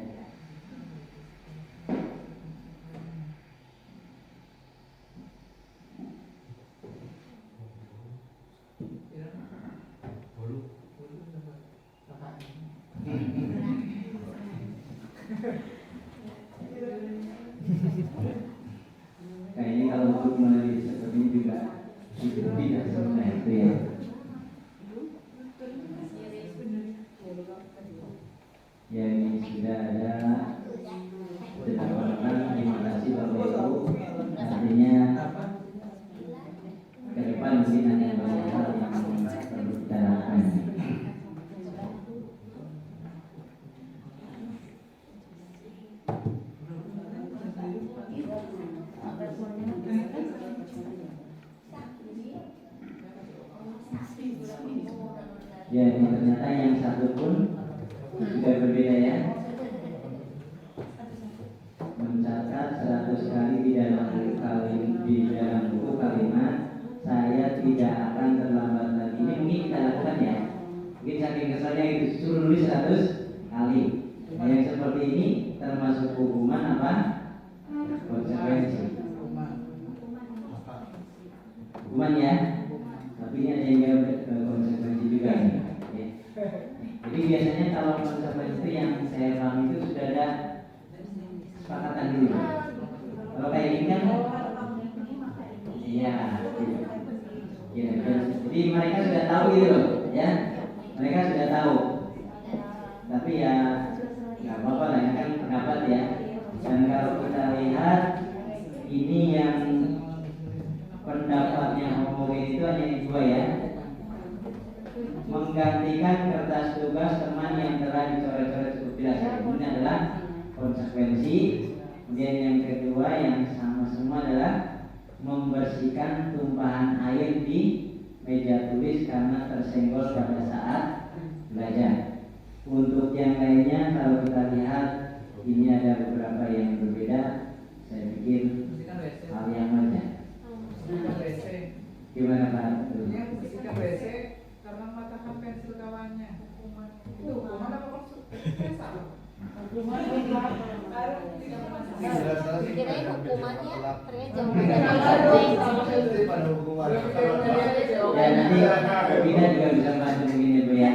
[SPEAKER 4] Kayaknya kalau untuk melalui seperti ini juga tidak semudah itu ya. Ya ini sudah ada 8 orang. Terima kasih Bapak Ibu. Artinya ke depan mungkin ada banyak hal yang perlu kita lakukan. Ya, ini ternyata yang satu pun sudah berbeda ya. Mencatat 100 kali di dalam buku kalimat, saya tidak akan terlambat lagi. Ini mungkin kita lakukan ya. Mungkin saking kesannya itu suruh nulis 100 kali. Nah, yang seperti ini termasuk hukuman apa? Konsekuensi. Hukuman ya. Tapi ini ada yang jawab konsekuensi juga nih. Ya. Jadi biasanya kalau konsekuensi itu yang saya paham itu sudah ada kesepakatan dulu. Kalau kayak ini kan, iya, ya, jadi mereka sudah tahu gitu loh, ya, mereka sudah tahu. Tapi ya nggak apa-apa lah, ini kan pendapat ya. Dan kalau kita lihat ini yang pendapatnya homogen itu hanya 2 ya. Menggantikan kertas tugas teman yang telah dicoret-coret cukup jelas. Ini adalah konsekuensi. Kemudian yang kedua yang sama semua adalah membersihkan tumpahan air di meja tulis karena tersenggol pada saat belajar. Untuk yang lainnya kalau kita lihat ini ada beberapa yang berbeda. Saya pikir hal yang wajar. Gimana Pak?
[SPEAKER 6] Yang bersihkan WC karena mematahkan pensil kawannya. Itu hukuman apa maksud?
[SPEAKER 5] Kirain hukumannya ternyata
[SPEAKER 4] Ya nanti kita juga bisa bantu mungkin ya Bu ya.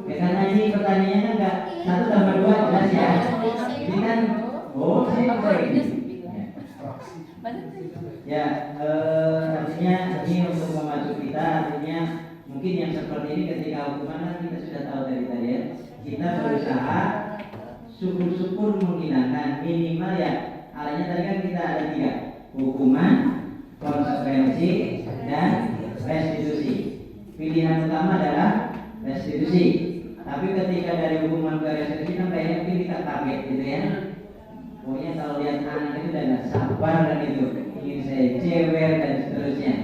[SPEAKER 4] Karena ini pertanyaannya kan nggak 1 tambah 2 jelas ya. Ini kan ya artinya ini untuk memacu kita artinya mungkin yang seperti ini ketika hukuman kan kita sudah tahu dari tadi ya. Kita berusaha syukur-syukur menghilangkan minimal ya. Arahnya tadi kan kita ada 3, hukuman, konsekuensi, dan restitusi. Pilihan utama adalah restitusi. Tapi ketika dari hukuman ke restitusi kan kayaknya mungkin kita kaget gitu ya. Pokoknya kalau lihat anak itu udah gak sabar dan itu ingin saya cewer dan seterusnya.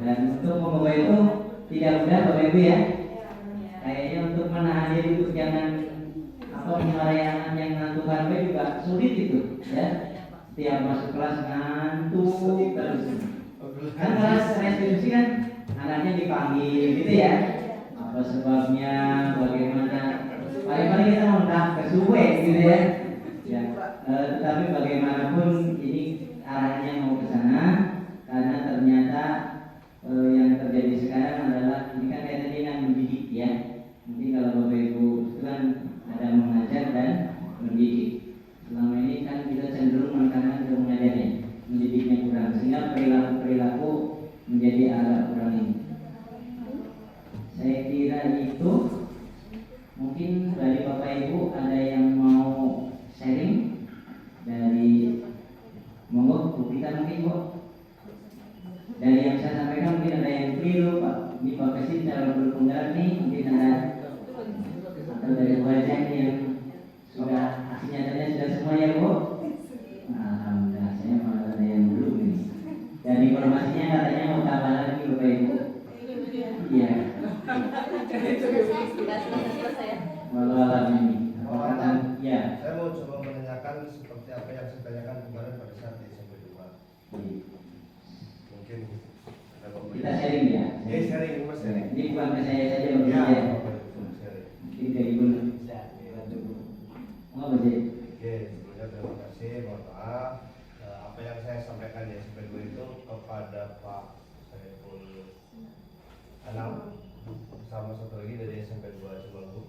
[SPEAKER 4] Dan untuk membawa itu tidak mudah Bapak Ibu ya. Kayaknya untuk menahan diri untuk jangan penyelayangan yang ngantukan juga sulit itu ya. Setiap masuk kelas ngantuk terus. Kan kelas restitusi kan anaknya dipanggil gitu ya. Apa sebabnya, bagaimana? Paling-paling kita mau kesuwe gitu ya. Ya, tetapi bagaimanapun ini arahnya mau ke sana karena ternyata yang terjadi sekarang adalah ini kan kayak tadi yang mendidik ya. Mungkin kalau Bapak Ibu itu kan ada mengajar dan mendidik. Selama ini kan kita cenderung menekankan ke mengajarnya, mendidiknya kurang, sehingga perilaku menjadi agak kurang ini. Saya kira itu mungkin dari Bapak Ibu ada yang mau sharing dari monggo Bu Pita mungkin Bu. Dari yang saya sampaikan mungkin ada yang keliru Pak. Ini Pak Kasih cara berpenggerak nih mungkin ada atau dari wajah yang sudah aksi nyatanya sudah semua ya Bu. Alhamdulillah saya malah ada yang belum ini. Dan informasinya katanya mau tambah lagi Bapak Ibu. Iya. Walau alam ini. Apakah ya?
[SPEAKER 7] Saya mau coba menanyakan seperti apa yang saya tanyakan kemarin pada saat di SMP 2. Mungkin ada
[SPEAKER 4] Kita sharing ya.
[SPEAKER 7] sharing Mas sharing.
[SPEAKER 4] Ini bukan ke saya saja Bapak
[SPEAKER 7] Ya,
[SPEAKER 4] ya.
[SPEAKER 7] sharing.
[SPEAKER 4] Mungkin dari Ibu bisa bantu. Mau apa sih?
[SPEAKER 7] Oke, sebelumnya terima kasih, mohon maaf. Apa yang saya sampaikan di SMP 2 itu kepada Pak Saiful Anam sama satu lagi dari SMP 2 Cibanggu.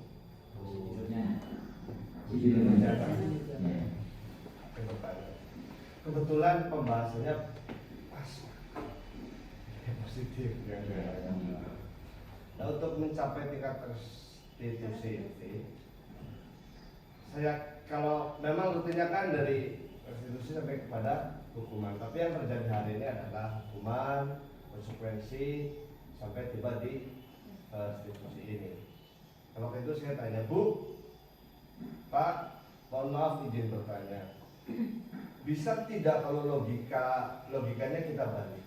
[SPEAKER 7] Kebetulan pembahasannya pas, positif ya. Nah, untuk mencapai tingkat restitusi saya kalau memang rutinnya kan dari restitusi sampai kepada hukuman, tapi yang terjadi hari ini adalah hukuman, konsekuensi sampai tiba di restitusi ini. Kalau itu saya tanya, Bu, Pak, mohon maaf izin bertanya. Bisa tidak kalau logikanya kita balik?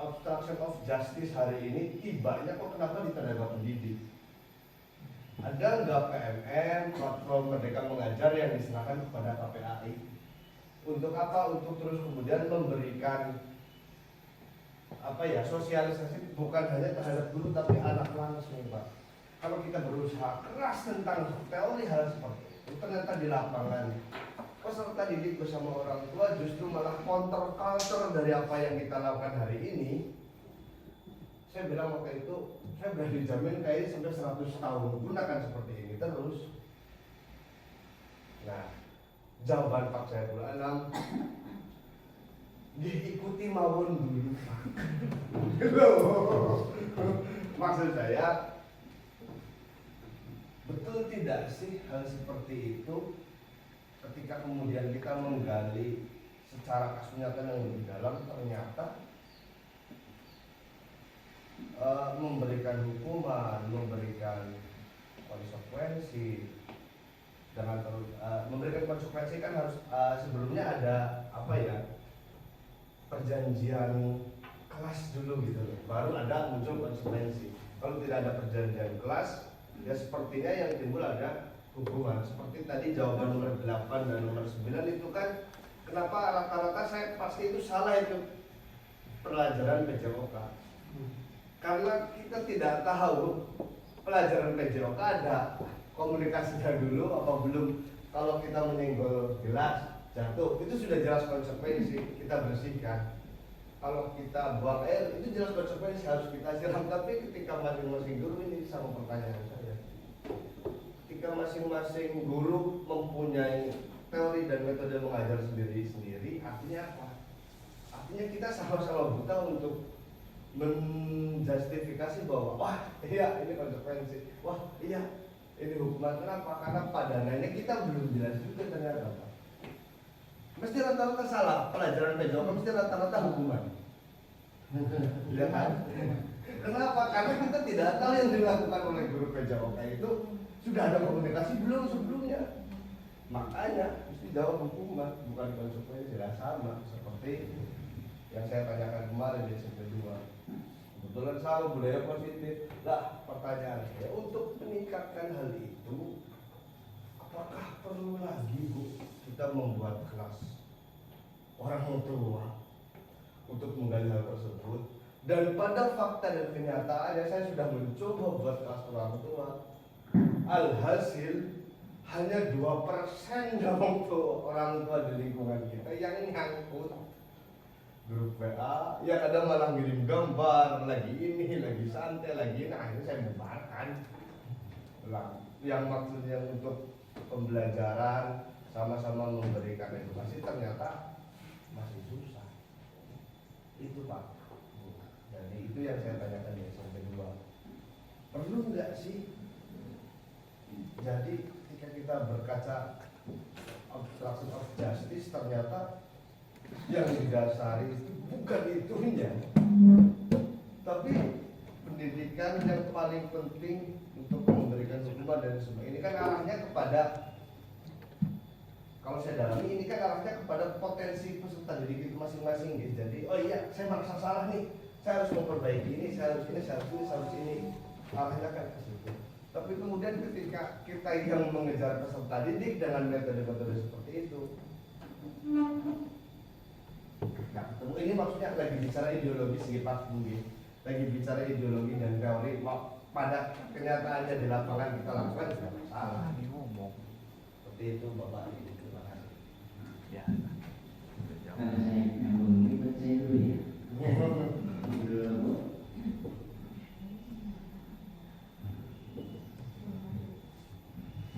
[SPEAKER 7] Obstruction of justice hari ini tibanya kok kenapa di tenaga pendidik? Ada nggak PMM, platform Merdeka Mengajar yang diserahkan kepada KPAI? Untuk apa? Untuk terus kemudian memberikan sosialisasi bukan hanya terhadap guru tapi anak langsung, Pak. Kalau kita berusaha keras tentang teori hal seperti itu, ternyata di lapangan peserta didik bersama orang tua justru malah counter culture dari apa yang kita lakukan hari ini. Saya bilang waktu itu, saya berani jamin kayaknya sampai 100 tahun gunakan seperti ini terus. Nah, jawaban Pak Saiful Anam, diikuti mawon dulu. Maksud saya, betul tidak sih hal seperti itu ketika kemudian kita menggali secara kesunyatan yang lebih dalam, ternyata memberikan hukuman, memberikan konsekuensi dengan terus memberikan konsekuensi kan harus sebelumnya ada perjanjian kelas dulu gitu, baru ada muncul konsekuensi. Kalau tidak ada perjanjian kelas, ya sepertinya yang timbul ada hukuman. Seperti tadi jawaban nomor 8 dan nomor 9 itu kan, kenapa rata-rata saya pasti itu salah itu pelajaran PJOK. Karena kita tidak tahu pelajaran PJOK ada komunikasinya dulu apa belum. Kalau kita menyenggol gelas jatuh, itu sudah jelas konsekuensi, kita bersihkan. Kalau kita buang air, itu jelas konsekuensi, harus kita siram. Tapi ketika masing-masing guru, ini sama pertanyaan saya, ketika masing-masing guru mempunyai teori dan metode mengajar sendiri-sendiri, artinya apa? Artinya kita sama-sama buta untuk menjustifikasi bahwa wah iya ini konsekuensi, wah iya ini hukuman. Kenapa? Karena padanannya kita belum jelas juga ternyata Pak. Mesti rata-rata salah, pelajaran PJOK mesti rata-rata hukuman. Ya kan? Kenapa? Karena kita tidak tahu yang dilakukan oleh guru PJOK itu sudah ada komunikasi belum sebelumnya. Makanya mesti jawab hukuman, bukan konsekuensi. Tidak sama seperti yang saya tanyakan kemarin di SMP 2. Kebetulan sama budaya positif. Lah pertanyaan saya, untuk meningkatkan hal itu, apakah perlu lagi Bu kita membuat kelas orang tua untuk menggali hal tersebut? Dan pada fakta dan kenyataannya saya sudah mencoba buat kelas orang tua. Alhasil hanya 2% orang tua di lingkungan kita yang nyangkut. Grup WA, ya kadang malah ngirim gambar, lagi ini, lagi santai, lagi ini, akhirnya saya bubarkan. Yang maksudnya untuk pembelajaran, sama-sama memberikan edukasi, ternyata masih susah. Itu Pak. Jadi itu yang saya tanyakan di SMP 2. Perlu nggak sih? Jadi ketika kita berkaca obstruction of justice, ternyata yang didasari itu bukan itunya, tapi pendidikan yang paling penting untuk memberikan hukuman dan semua ini kan arahnya kepada, kalau saya dalami ini kan arahnya kepada potensi peserta didik itu masing-masing gitu. Jadi oh iya saya merasa salah nih, saya harus memperbaiki ini, saya harus ini, saya harus ini, saya harus ini, arahnya kan ke situ. Tapi kemudian ketika kita yang mengejar peserta didik dengan metode-metode seperti itu, nah, ini maksudnya lagi bicara ideologi segi Pak Budi, lagi bicara ideologi dan teori. Pada kenyataannya di lapangan kita lakukan tidak masalah. Seperti itu Bapak. Terima kasih.
[SPEAKER 2] Ya.
[SPEAKER 4] Karena saya nyambung ini, saya dulu ya. Dulu.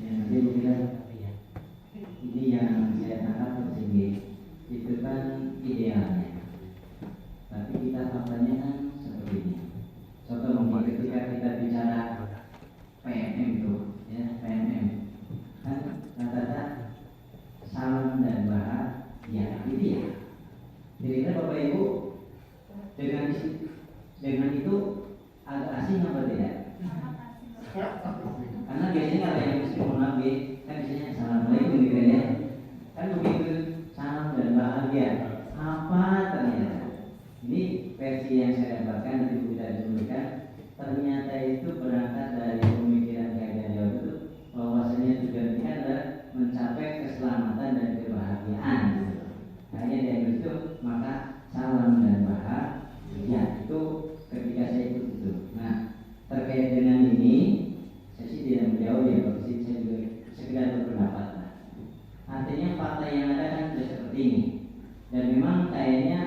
[SPEAKER 4] Ya, nanti Bu bilang ini yang saya tangkap begini. Itu kan idealnya, tapi kita faktanya kan seperti ini. Contoh mungkin ketika kita bicara PNM itu, ya PNM kan kata-kata salam dan bahas, ya itu ya. Jadi Bapak Ibu dengan itu agak asing apa tidak? Karena biasanya kalau yang muslim Nabi kan biasanya assalamualaikum gitu ya. Kan begitu salam dan bahagia. Apa ternyata? Ini versi yang saya dapatkan nanti tidak disebutkan. Ternyata itu berangkat dari pemikiran Kaidah Jawa itu bahwasanya tujuan kita adalah mencapai keselamatan dan kebahagiaan. Hanya dari itu maka salam dan bahagia itu ketika saya ikut itu. Nah terkait dengan ini saya sih tidak menjawab ya, tapi saya juga sekedar berpendapat. Artinya fakta yang ada kan sudah seperti ini, dan memang kayaknya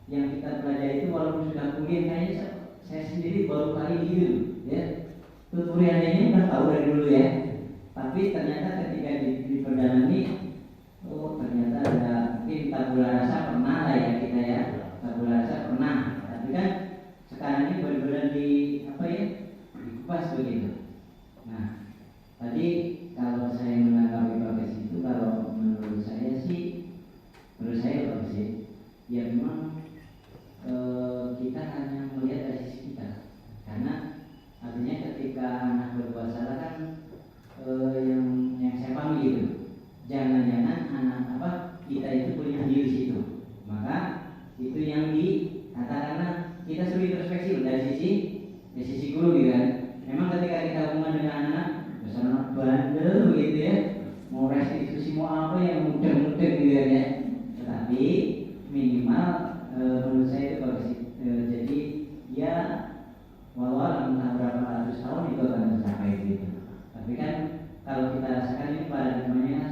[SPEAKER 4] yang kita pelajari itu walaupun sudah kuliah, kayaknya saya sendiri baru kali gitu ya. Tutorialnya ini udah tahu dari dulu ya, tapi ternyata ketika diperdalami, oh ternyata ada mungkin tabula rasa pernah lah ya kita ya, tabula rasa pernah, tapi kan sekarang ini benar-benar di apa ya, dikupas begitu. Nah tadi kalau saya menanggapi bagus itu, kalau menurut saya sih, bagus sih. Ya memang kita hanya melihat dari sisi kita, karena artinya ketika anak berbuat salah kan yang saya pahami gitu, jangan-jangan anak kita itu punya andil di situ, maka itu yang dikatakan kita suruh introspeksi dari sisi guru gitu kan. Memang ketika kita hubungan dengan anak misalnya bandel begitu ya, mau restitusi mau apa yang mudah-mudah gitu ya, tetapi minimal menurut saya itu bagus. Jadi ya walau entah berapa ratus tahun itu akan tercapai gitu. Tapi kan kalau kita rasakan ini paradigmanya kan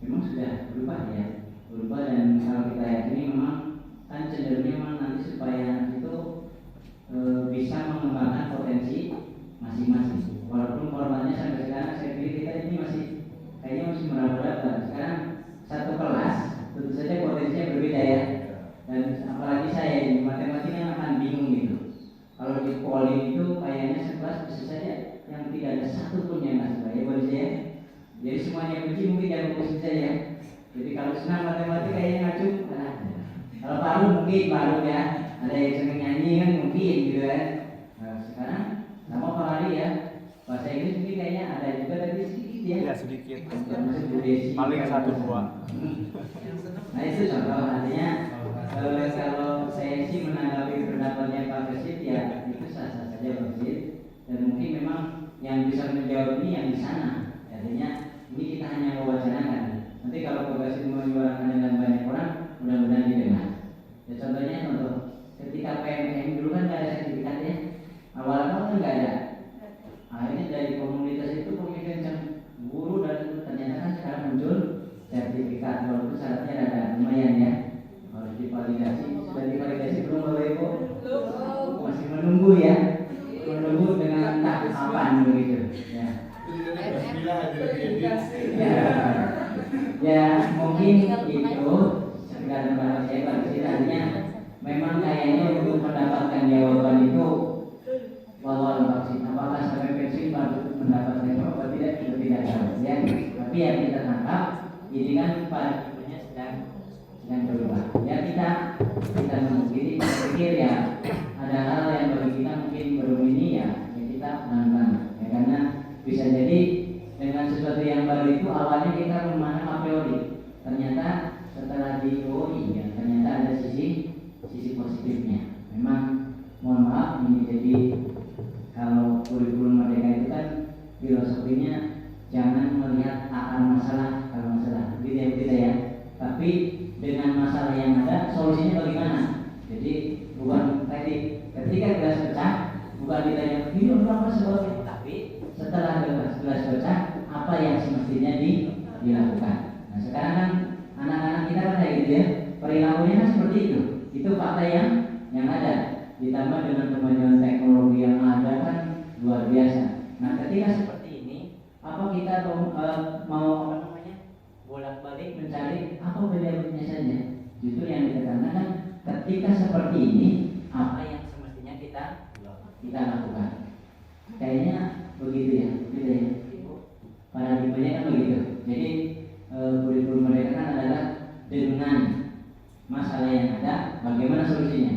[SPEAKER 4] memang sudah berubah ya, dan kalau kita yakini memang kan cenderungnya memang nanti supaya itu bisa mengembangkan potensi masing-masing. Walaupun formatnya sampai sekarang saya pikir kita ini masih kayaknya masih meraba-raba. Sekarang Jadi semuanya benci mungkin jangan fokus saja. Jadi kalau senang matematika kayaknya ngacung. Kalau paru mungkin paru ya. Ada yang senang nyanyi kan mungkin gitu kan. Nah, sekarang sama Pak Hari ya. Bahasa Inggris mungkin kayaknya ada juga tapi sedikit ya.
[SPEAKER 2] Ya sedikit.
[SPEAKER 4] Termasuk Bu Desi.
[SPEAKER 2] Paling 1-2.
[SPEAKER 4] Nah itu contoh artinya kalau saya sih menanggapi pendapatnya Pak Kesit ya itu sah-sah saja Pak Kesit. Dan mungkin memang yang bisa menjawab ini yang di sana. Artinya ini kita hanya mewacanakan. Nanti kalau Pak Kesit menyuarakan dengan banyak orang, mudah-mudahan didengar. Ya, contoh ketika PMM dulu kan nggak ada sertifikatnya, awal-awal kan nggak ada. Akhirnya dari komunitas itu komunitas guru dan ternyata kan sekarang muncul sertifikat walaupun syaratnya ada lumayan ya, harus divalidasi. Sudah divalidasi belum Bapak Ibu? Masih menunggu ya, menunggu dengan tahapan begitu. Ya. Ya mungkin itu sekedar pendapat saya Pak Kesit, artinya memang kayaknya untuk mendapatkan jawaban itu walau vaksin apakah sampai pensiun baru mendapatkan jawaban atau tidak itu tidak tahu ya. Tapi yang kita tangkap ini kan paradigmanya sedang berubah. Ya kita mungkin berpikir ya ada hal yang bagi kita mungkin belum ini ya kita pelan-pelan ya, karena bisa jadi dengan sesuatu yang baru itu awalnya kita memandang a priori, ternyata setelah diuji ya ternyata ada sisi positifnya. Memang mohon maaf ini jadi kalau kurikulum merdeka itu kan filosofinya jangan melihat akar masalah kalau masalah gitu ya, tapi dengan masalah yang ada solusinya bagaimana. Jadi bukan tadi ketika gelas pecah bukan ditanya ini apa sebabnya, tapi setelah gelas pecah apa yang semestinya dilakukan. Nah sekarang kan anak-anak kita kan kayak gitu ya, perilakunya kan seperti itu. Itu fakta yang ada. Ditambah dengan kemajuan teknologi yang ada kan luar biasa. Nah ketika seperti ini, apa kita mau bolak-balik mencari apa bedanya saja? Justru yang ditekankan kan ketika seperti ini, apa yang semestinya kita lakukan? Kayaknya begitu ya, paradigmanya kan begitu. Jadi kurikulum mereka kan adalah dengan masalah yang ada, bagaimana solusinya?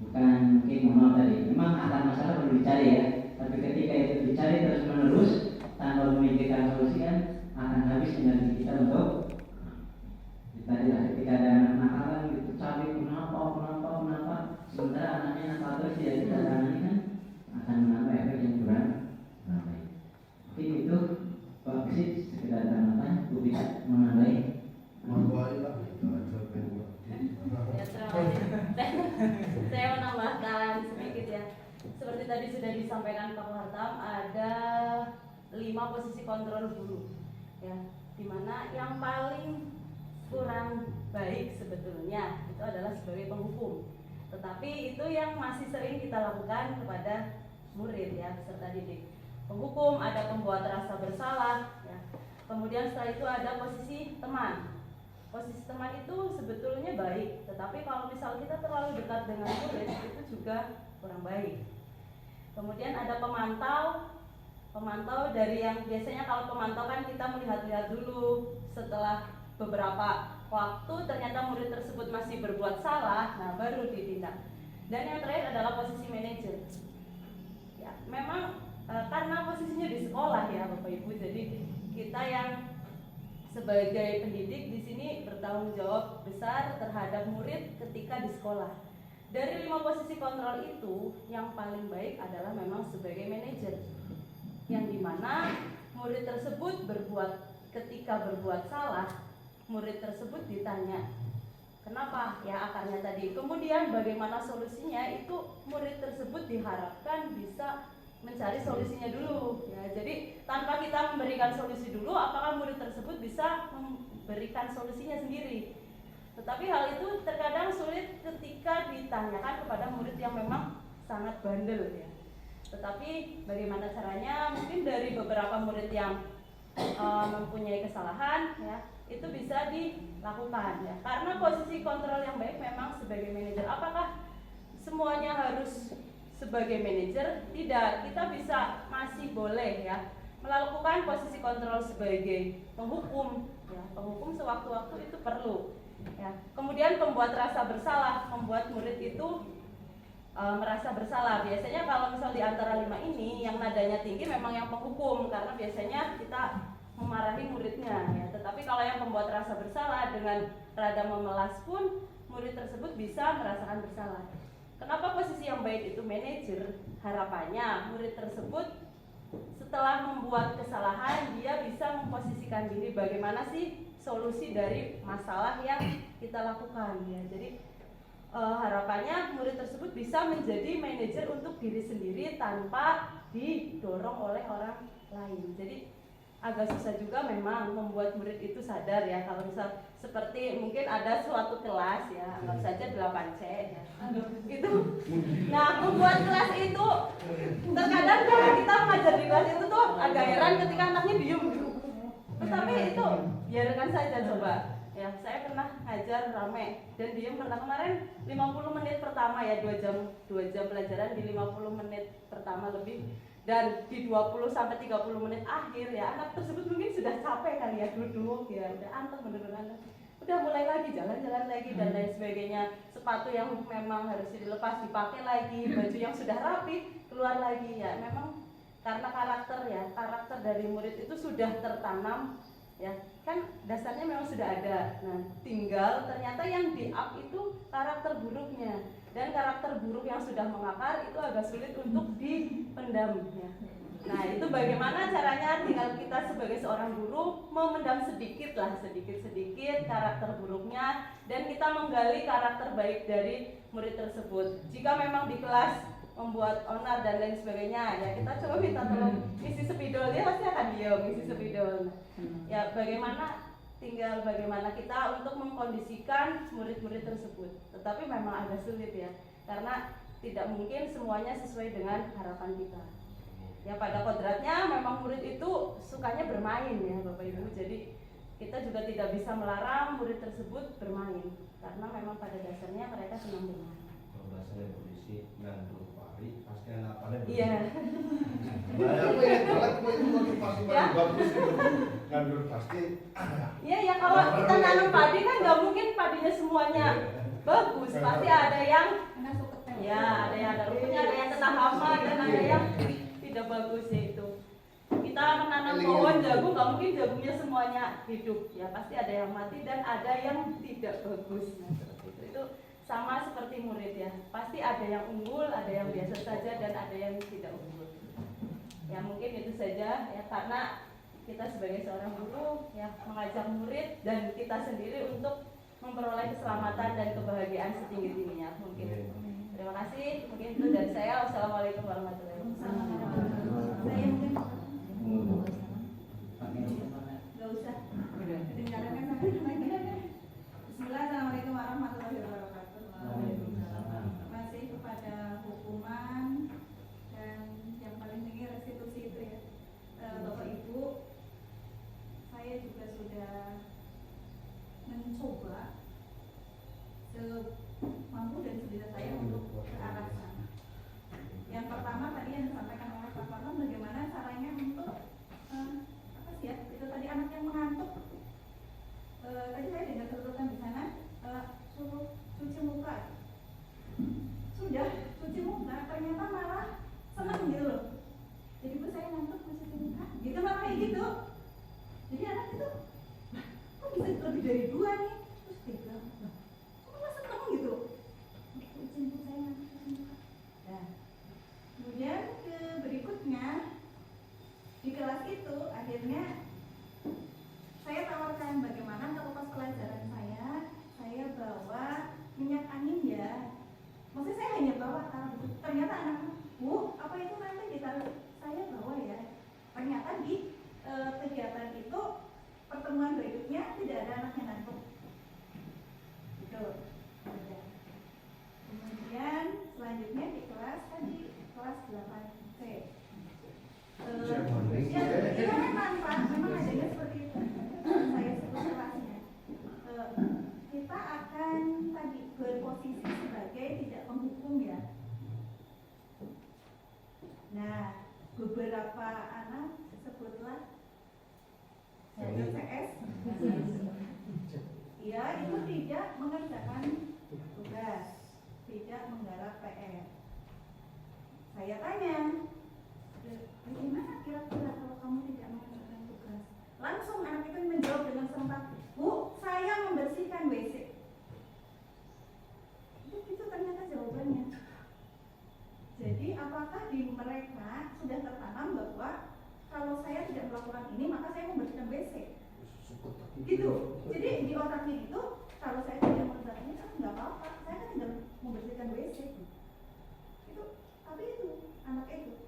[SPEAKER 4] Bukan mungkin mohon tadi. Memang akar masalah perlu dicari ya. Tapi ketika itu dicari terus menerus tanpa memikirkan solusi kan akan habis energi kita untuk tadi lah ketika ada anak nakal kan gitu cari kenapa sementara anaknya nakal terus tidak kita tangani kan akan menambah efek yang kurang baik. Mungkin itu Pak Kesit sekedar tambahan, Bu bisa menambahi.
[SPEAKER 5] Saya menambahkan sedikit ya. Seperti tadi sudah disampaikan Pak Wartam, ada 5 posisi kontrol guru, ya, dimana yang paling kurang baik sebetulnya itu adalah sebagai penghukum. Tetapi itu yang masih sering kita lakukan kepada murid ya, peserta didik. Penghukum, ada pembuat rasa bersalah, ya. Kemudian setelah itu ada posisi teman. Posisi teman itu sebetulnya baik, tetapi kalau misal kita terlalu dekat dengan murid itu juga kurang baik. Kemudian ada pemantau dari yang biasanya kalau pemantau kan kita melihat-lihat dulu, setelah beberapa waktu ternyata murid tersebut masih berbuat salah, nah baru ditindak. Dan yang terakhir adalah posisi manajer. Ya, memang karena posisinya di sekolah ya Bapak Ibu, jadi kita yang sebagai pendidik di sini bertanggung jawab besar terhadap murid ketika di sekolah. Dari 5 posisi kontrol itu, yang paling baik adalah memang sebagai manajer, yang dimana murid tersebut ketika berbuat salah, murid tersebut ditanya kenapa, ya akarnya tadi. Kemudian bagaimana solusinya, itu murid tersebut diharapkan bisa mencari solusinya dulu ya. Jadi tanpa kita memberikan solusi dulu, apakah murid tersebut bisa memberikan solusinya sendiri. Tetapi hal itu terkadang sulit ketika ditanyakan kepada murid yang memang sangat bandel ya. Tetapi bagaimana caranya, mungkin dari beberapa murid yang mempunyai kesalahan ya, itu bisa dilakukan ya. Karena posisi kontrol yang baik memang sebagai manajer. Apakah semuanya harus sebagai manajer? Tidak, kita bisa masih boleh ya melakukan posisi kontrol sebagai penghukum. Ya, penghukum sewaktu-waktu itu perlu. Ya. Kemudian pembuat rasa bersalah, membuat murid itu merasa bersalah. Biasanya kalau misal di antara 5 ini yang nadanya tinggi memang yang penghukum, karena biasanya kita memarahi muridnya. Ya. Tetapi kalau yang pembuat rasa bersalah dengan rada memelas pun murid tersebut bisa merasakan bersalah. Kenapa posisi yang baik itu manajer? Harapannya murid tersebut setelah membuat kesalahan dia bisa memposisikan diri bagaimana sih solusi dari masalah yang kita lakukan. Ya. Jadi harapannya murid tersebut bisa menjadi manajer untuk diri sendiri tanpa didorong oleh orang lain. Jadi agak susah juga memang membuat murid itu sadar ya, kalau misal seperti mungkin ada suatu kelas ya, anggap saja 8C ya, itu. Nah, membuat kelas itu terkadang kalau kita mengajar di kelas itu tuh agak heran ketika anaknya diem gitu. Tetapi itu biarkan saja coba. Ya, saya pernah ngajar rame dan diem karena kemarin 50 menit pertama ya, 2 jam pelajaran di 50 menit pertama lebih, dan di 20 sampai 30 menit akhir ya anak tersebut mungkin sudah capek kali ya, duduk ya, udah anteng bener-bener, udah mulai lagi jalan-jalan lagi dan lain sebagainya. Sepatu yang memang harus dilepas dipakai lagi, baju yang sudah rapi keluar lagi. Ya memang karena karakter dari murid itu sudah tertanam ya, kan dasarnya memang sudah ada. Nah, tinggal ternyata yang di up itu karakter buruknya, dan karakter buruk yang sudah mengakar itu agak sulit untuk dipendam ya. Nah, itu bagaimana caranya? Tinggal kita sebagai seorang guru memendam sedikit karakter buruknya, dan kita menggali karakter baik dari murid tersebut. Jika memang di kelas membuat onar dan lain sebagainya ya, kita coba minta tolong isi spidol, dia pasti akan diam isi spidol. Ya tinggal bagaimana kita untuk mengkondisikan murid-murid tersebut. Tetapi memang agak sulit ya, karena tidak mungkin semuanya sesuai dengan harapan kita. Ya pada kodratnya memang murid itu sukanya bermain ya Bapak Ibu. Jadi kita juga tidak bisa melarang murid tersebut bermain, karena memang pada dasarnya mereka senang bermain.
[SPEAKER 7] Kalau bahasanya polisi ngandur pari pasti anak-anaknya
[SPEAKER 5] Iya.
[SPEAKER 7] Aku itu motivasi paling bagus itu ngandur pasti.
[SPEAKER 5] Iya ya, kalau kita nanam padi kan nggak mungkin padinya semuanya bagus, pasti ada yang ya, ada yang ada rumputnya, ada yang kena hama, dan ada yang tidak bagus ya itu. Kita menanam pohon jagung, nggak mungkin jagungnya semuanya hidup ya, pasti ada yang mati dan ada yang tidak bagus. Nah, seperti itu sama seperti murid ya, pasti ada yang unggul, ada yang biasa saja, dan ada yang tidak unggul. Ya mungkin itu saja ya, karena kita sebagai seorang guru ya mengajak murid dan kita sendiri untuk memperoleh keselamatan dan kebahagiaan setinggi-tingginya mungkin. Terima kasih, mungkin itu dari saya. Wassalamualaikum warahmatullahi wabarakatuh. Saya mungkin nggak usah kedengaran kan sampai Bismillah. Assalamualaikum warahmatullahi wabarakatuh. Terima kasih kepada hukuman dan yang paling tinggi restitusi itu ya, Bapak Ibu. Saya juga sudah mencoba semampu dan sebisa saya untuk ke arah sana. Yang pertama tadi yang disampaikan oleh Pak Farhan, bagaimana caranya untuk apa sih ya, itu tadi anak yang mengantuk. Tadi saya dengar tuntutan di sana, suruh cuci muka. Sudah cuci muka, ternyata malah senang gitu loh. Jadi Bu saya ngantuk cuci muka, gitu malah kayak gitu. Jadi anak itu, kok bisa lebih dari 2 nih? Terus dia bilang, malah senang gitu. Cuci muka saya ngantuk cuci muka. Nah, kemudian ke berikutnya di kelas itu akhirnya saya tawarkan bagaimana kalau pas pelajaran saya bawa minyak angin ya. Maksudnya saya hanya bawa taruh. Ternyata anak, Bu, apa itu nanti ditaruh? Saya bawa ya. Ternyata di kegiatan itu pertemuan berikutnya tidak ada anak yang ngantuk. Gitu. Kemudian selanjutnya di kelas tadi kelas 8C. Ya memang Pak, memang adanya seperti itu. Saya sebut kelasnya. Kita akan tadi berposisi sebagai tidak penghukum ya. Nah, beberapa anak sebutlah
[SPEAKER 8] apakah di mereka sudah tertanam bahwa kalau saya tidak melakukan ini maka saya membersihkan WC gitu. Jadi di otaknya itu kalau saya tidak mengerjakan ini kan nggak apa-apa, saya kan tinggal membersihkan WC itu. Tapi itu anak itu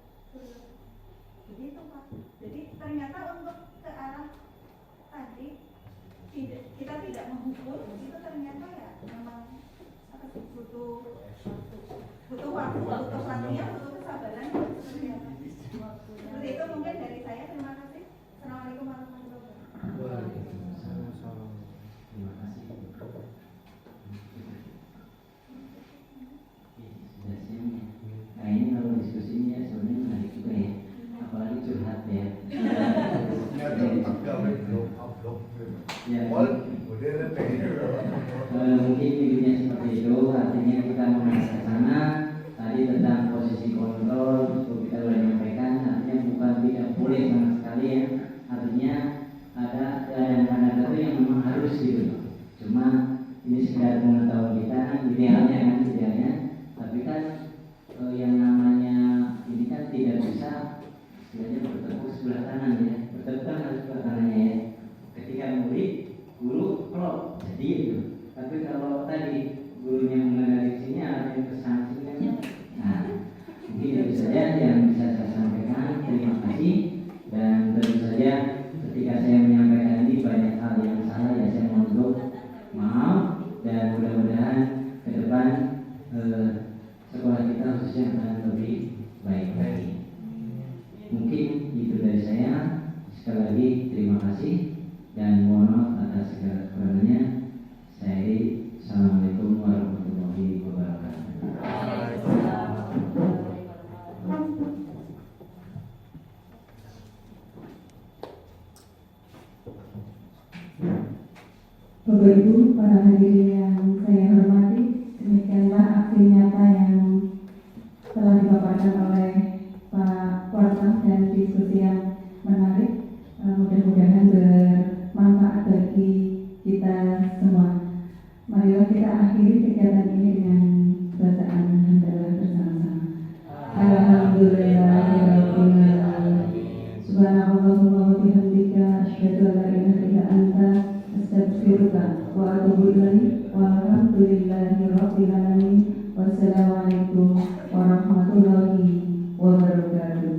[SPEAKER 8] jadi itu Pak. Jadi ternyata untuk ke arah tadi kita tidak menghukum itu ternyata ya memang butuh waktu, butuh latihan, butuh kesabaran seperti itu. Mungkin dari saya, terima kasih. Assalamualaikum warahmatullahi wabarakatuh.
[SPEAKER 4] Terima kasih. Sudah siang ya. Nah ini kalau diskusinya sebenarnya menarik juga ya, apalagi curhat ya. Ya, mungkin intinya seperti itu, artinya kita mengarah ke sana. Tadi tentang posisi kontrol, itu kita sudah menyampaikan, artinya bukan tidak boleh sama sekali ya. Artinya ada keadaan itu yang memang harus gitu. Cuma ini sekedar pengetahuan kita, idealnya. Tapi kan yang namanya ini kan tidak bisa istilahnya bertepuk sebelah kanan ya. Bertepuk kan harus sebelah kanannya ya. Ketika murid, guru klop jadi itu. Tapi kalau tadi gurunya mengenali sini ada yang kesanksinya. Nah, mungkin itu saja yang bisa saya sampaikan. Terima kasih. Dan tentu saja ketika saya menyampaikan ini banyak hal yang salah ya saya mohon maaf, dan mudah-mudahan ke depan sekolah kita khususnya akan lebih baik lagi. Mungkin itu dari saya. Sekali lagi terima kasih dan mohon maaf atas segala kekurangannya. Saya Assalamualaikum warahmatullahi wabarakatuh.
[SPEAKER 1] Bapak Ibu, para hadirin yang saya hormati, demikianlah aksi nyata yang telah dipaparkan oleh Pak Warta dan diskusi yang menarik. Mudah-mudahan bermanfaat bagi kita semua. Marilah kita akhiri kegiatan ini dengan bacaan hamdalah bersama-sama. Alhamdulillahirabbil alamin. Subhanallahumma wa bihamdika asyhadu an la ilaha illa anta astaghfiruka wa atubu ilaik. Walhamdulillahirabbil alamin. Wassalamualaikum warahmatullahi wabarakatuh.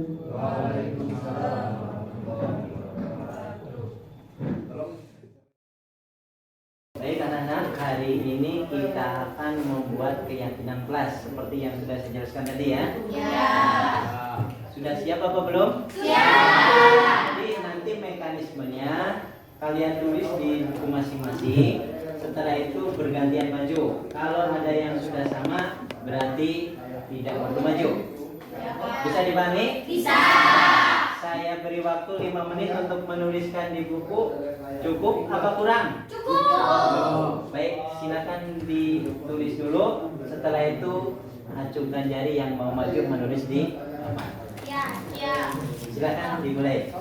[SPEAKER 4] Baik anak-anak, hari ini kita akan membuat keyakinan kelas seperti yang sudah saya jelaskan tadi ya. Sudah siap apa belum? Siap. Jadi nanti mekanismenya kalian tulis di buku masing-masing. Setelah itu bergantian maju. Kalau ada yang sudah sama berarti tidak perlu maju. Bisa dipahami? Bisa. Saya beri waktu 5 menit untuk menuliskan di buku. Cukup apa kurang? Cukup. Baik, silakan ditulis dulu. Setelah itu acungkan jari yang mau maju menulis di papan. Ya. Silakan dimulai.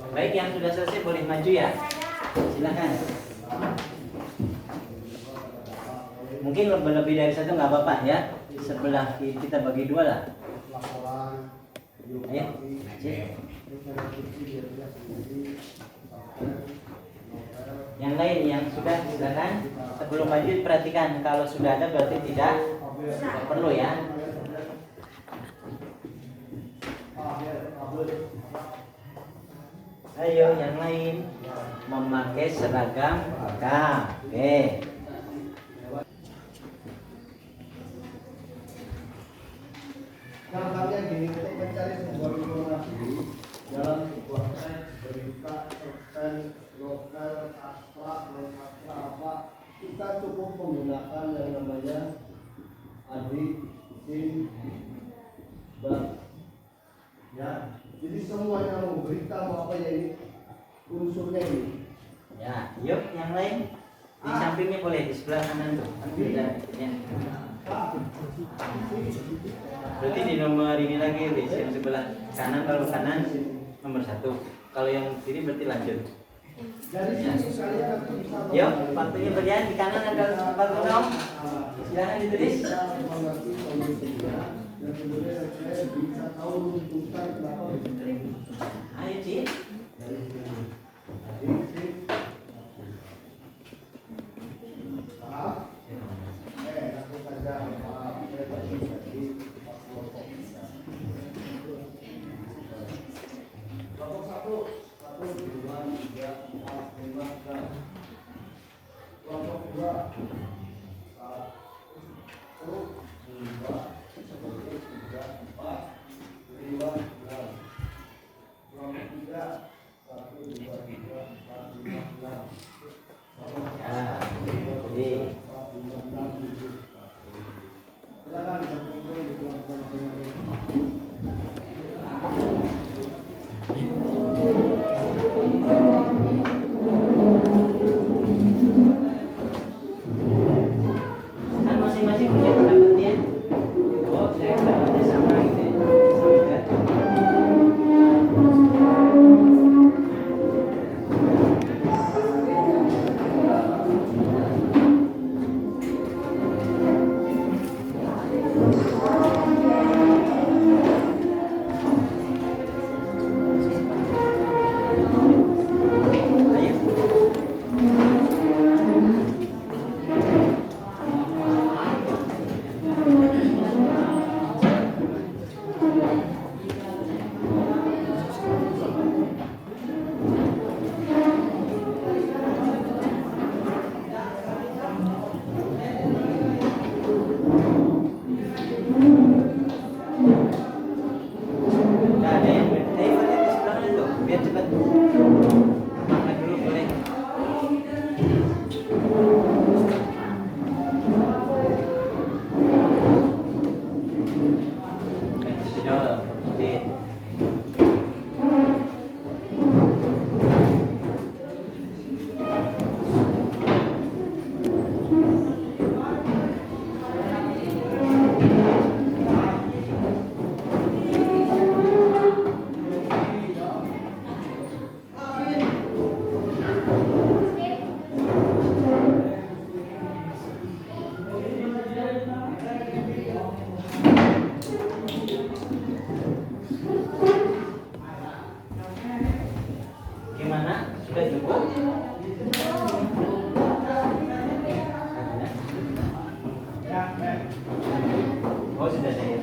[SPEAKER 4] Baik, yang sudah selesai boleh maju ya. Silakan. Mungkin lebih dari satu nggak apa-apa ya. Sebelah kita bagi 2 lah. Ayo. Yang lain yang sudah silakan. Sebelum maju perhatikan, kalau sudah ada berarti tidak perlu ya. Ayo yang lain memakai seragam maka oke.
[SPEAKER 7] Gampangnya gini, untuk mencari sebuah informasi dalam sebuah berita, cerpen, lokal, sastra, non-sastra apa, kita cukup menggunakan yang namanya adik, sin, bab. Ya, jadi semuanya mau berita mau apa ya ini unsurnya ini.
[SPEAKER 4] Ya, yuk yang lain di sampingnya boleh di sebelah kanan tuh. Ya. Berarti di nomor ini lagi di yang sebelah kanan, kalau kanan nomor 1, kalau yang kiri berarti lanjut. Ya. Yuk, waktunya berjalan. Di kanan ada 4 silakan ditulis.
[SPEAKER 7] Dan kemudian saya bisa tahu tuntutan kenapa begitu.
[SPEAKER 4] Ayo Cik.
[SPEAKER 7] Dari sini. Tadi sih. Maaf. Aku saja maaf. Saya tadi kelompok satu, 1, 2, 3, 4, 5, 6. Kelompok 2, 1, 2, 3, 4, 5, 6. Kelompok 3, 1, 2, 3, 4, 5, 6.
[SPEAKER 4] Ya, jadi
[SPEAKER 7] Silakan berkumpul di kelompok masing-masing.
[SPEAKER 4] kan masing-masing punya pendapatnya. Oh, saya pendapatnya sama gitu ya. Sama ya. Nggak ada yang boleh di sebelah itu biar cepat. Makan dulu boleh. Sudah, Cik. Gimana? Sudah cukup? Oh, sudah ada ya.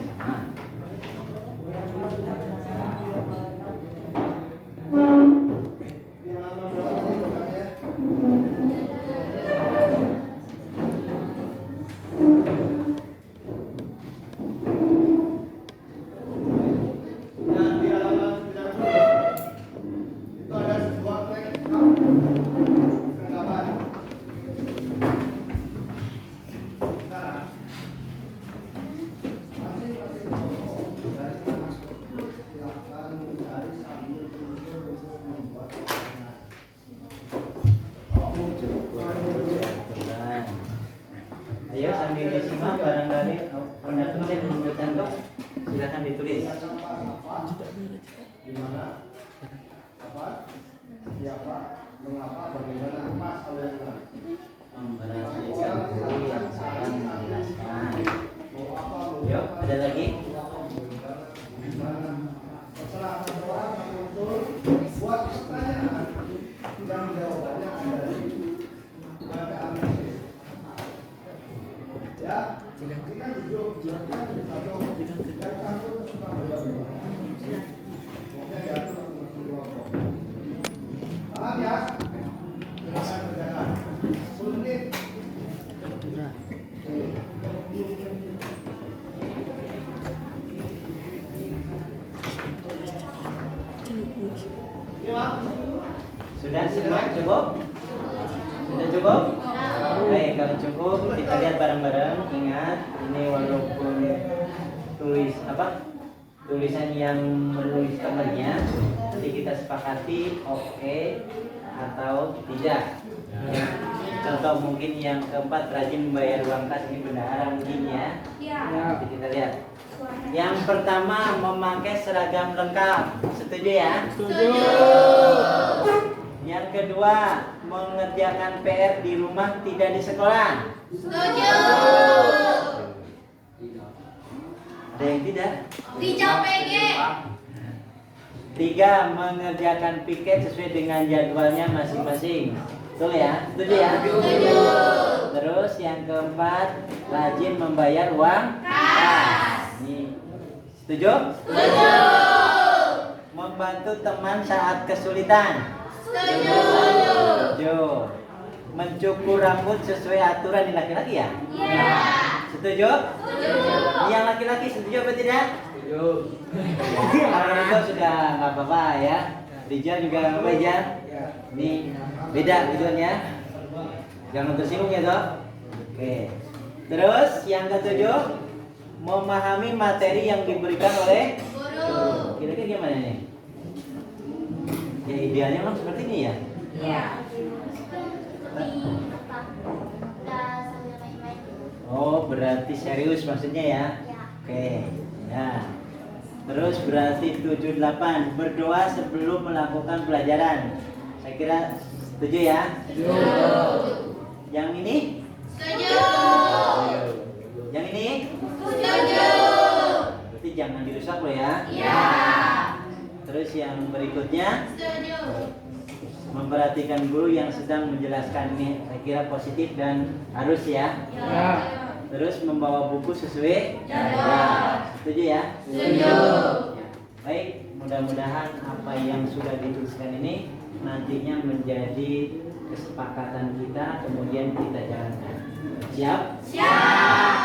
[SPEAKER 7] Nah, di halaman 90 itu ada sebuah teks pendapat. Sekarang masing-masing kelompok dari silakan mencari sambil tutur untuk membuat pertanyaan.
[SPEAKER 4] Ayo sambil disimak barangkali pendapat saya menunjukkan dok. Silakan ditulis.
[SPEAKER 7] Di mana? Apa? Siapa? Mengapa? Bagaimana? Masalahnya?
[SPEAKER 4] Memperhatikan guru yang salah menjelaskan. Yuk, ada lagi?
[SPEAKER 7] Setelah seseorang muncul buat pertanyaan dan jawabannya ada di analisis. Ya, kita duduk silakan satu dan satu suka berjawab. Pokoknya jatuh ke kelompok. Paham ya? Silakan berjalan. 10 menit.
[SPEAKER 4] Sudah semua cukup? Sudah cukup? Baik, kalau cukup kita lihat bareng-bareng. Ingat, ini walaupun tulisan yang menulis temannya, jadi kita sepakati oke atau tidak. Contoh mungkin yang keempat, rajin membayar uang kas, ini bendahara mungkin ya. Nanti kita lihat. Yang pertama, memakai seragam lengkap. Setuju ya? Setuju. Yang kedua, mengerjakan PR di rumah, tidak di sekolah.
[SPEAKER 5] Setuju.
[SPEAKER 4] Ada yang Tidak.
[SPEAKER 9] Dijawab PG.
[SPEAKER 4] 3. Mengerjakan piket sesuai dengan jadwalnya masing-masing. Betul ya? Setuju ya?
[SPEAKER 9] Setuju.
[SPEAKER 4] Terus yang keempat, rajin membayar uang kas. Nih. Setuju?
[SPEAKER 9] Setuju.
[SPEAKER 4] Membantu teman saat kesulitan.
[SPEAKER 9] Setuju.
[SPEAKER 4] Setuju. Mencukur rambut sesuai aturan di laki-laki ya?
[SPEAKER 9] Iya.
[SPEAKER 4] Setuju?
[SPEAKER 9] Setuju.
[SPEAKER 4] Yang laki-laki setuju apa tidak? Setuju. Kalau itu sudah nggak apa-apa ya. Rijal juga nggak apa-apa ya. Ini beda gitu kan ya. Jangan tersinggung ya toh. Oke. Terus yang ketujuh, memahami materi yang diberikan oleh
[SPEAKER 9] Guru.
[SPEAKER 4] Kira-kira gimana nih? Ya idealnya memang seperti ini ya.
[SPEAKER 9] Iya. Sambil main-main.
[SPEAKER 4] Oh, berarti serius maksudnya ya? Oke. Ya. Terus berarti 78, berdoa sebelum melakukan pelajaran. Saya kira setuju ya?
[SPEAKER 9] Setuju.
[SPEAKER 4] Yang ini?
[SPEAKER 9] Setuju.
[SPEAKER 4] Yang ini?
[SPEAKER 9] Setuju.
[SPEAKER 4] Berarti jangan dirusak loh ya.
[SPEAKER 9] Iya.
[SPEAKER 4] Terus yang berikutnya,
[SPEAKER 9] Setuju.
[SPEAKER 4] memperhatikan guru yang sedang menjelaskan. Ini saya kira positif dan harus ya.
[SPEAKER 9] Iya.
[SPEAKER 4] Terus membawa buku sesuai
[SPEAKER 9] Jadwal.
[SPEAKER 4] Setuju ya?
[SPEAKER 9] Setuju.
[SPEAKER 4] Baik, mudah-mudahan apa yang sudah dituliskan ini nantinya menjadi kesepakatan kita, kemudian kita jalankan. Siap?
[SPEAKER 9] Siap.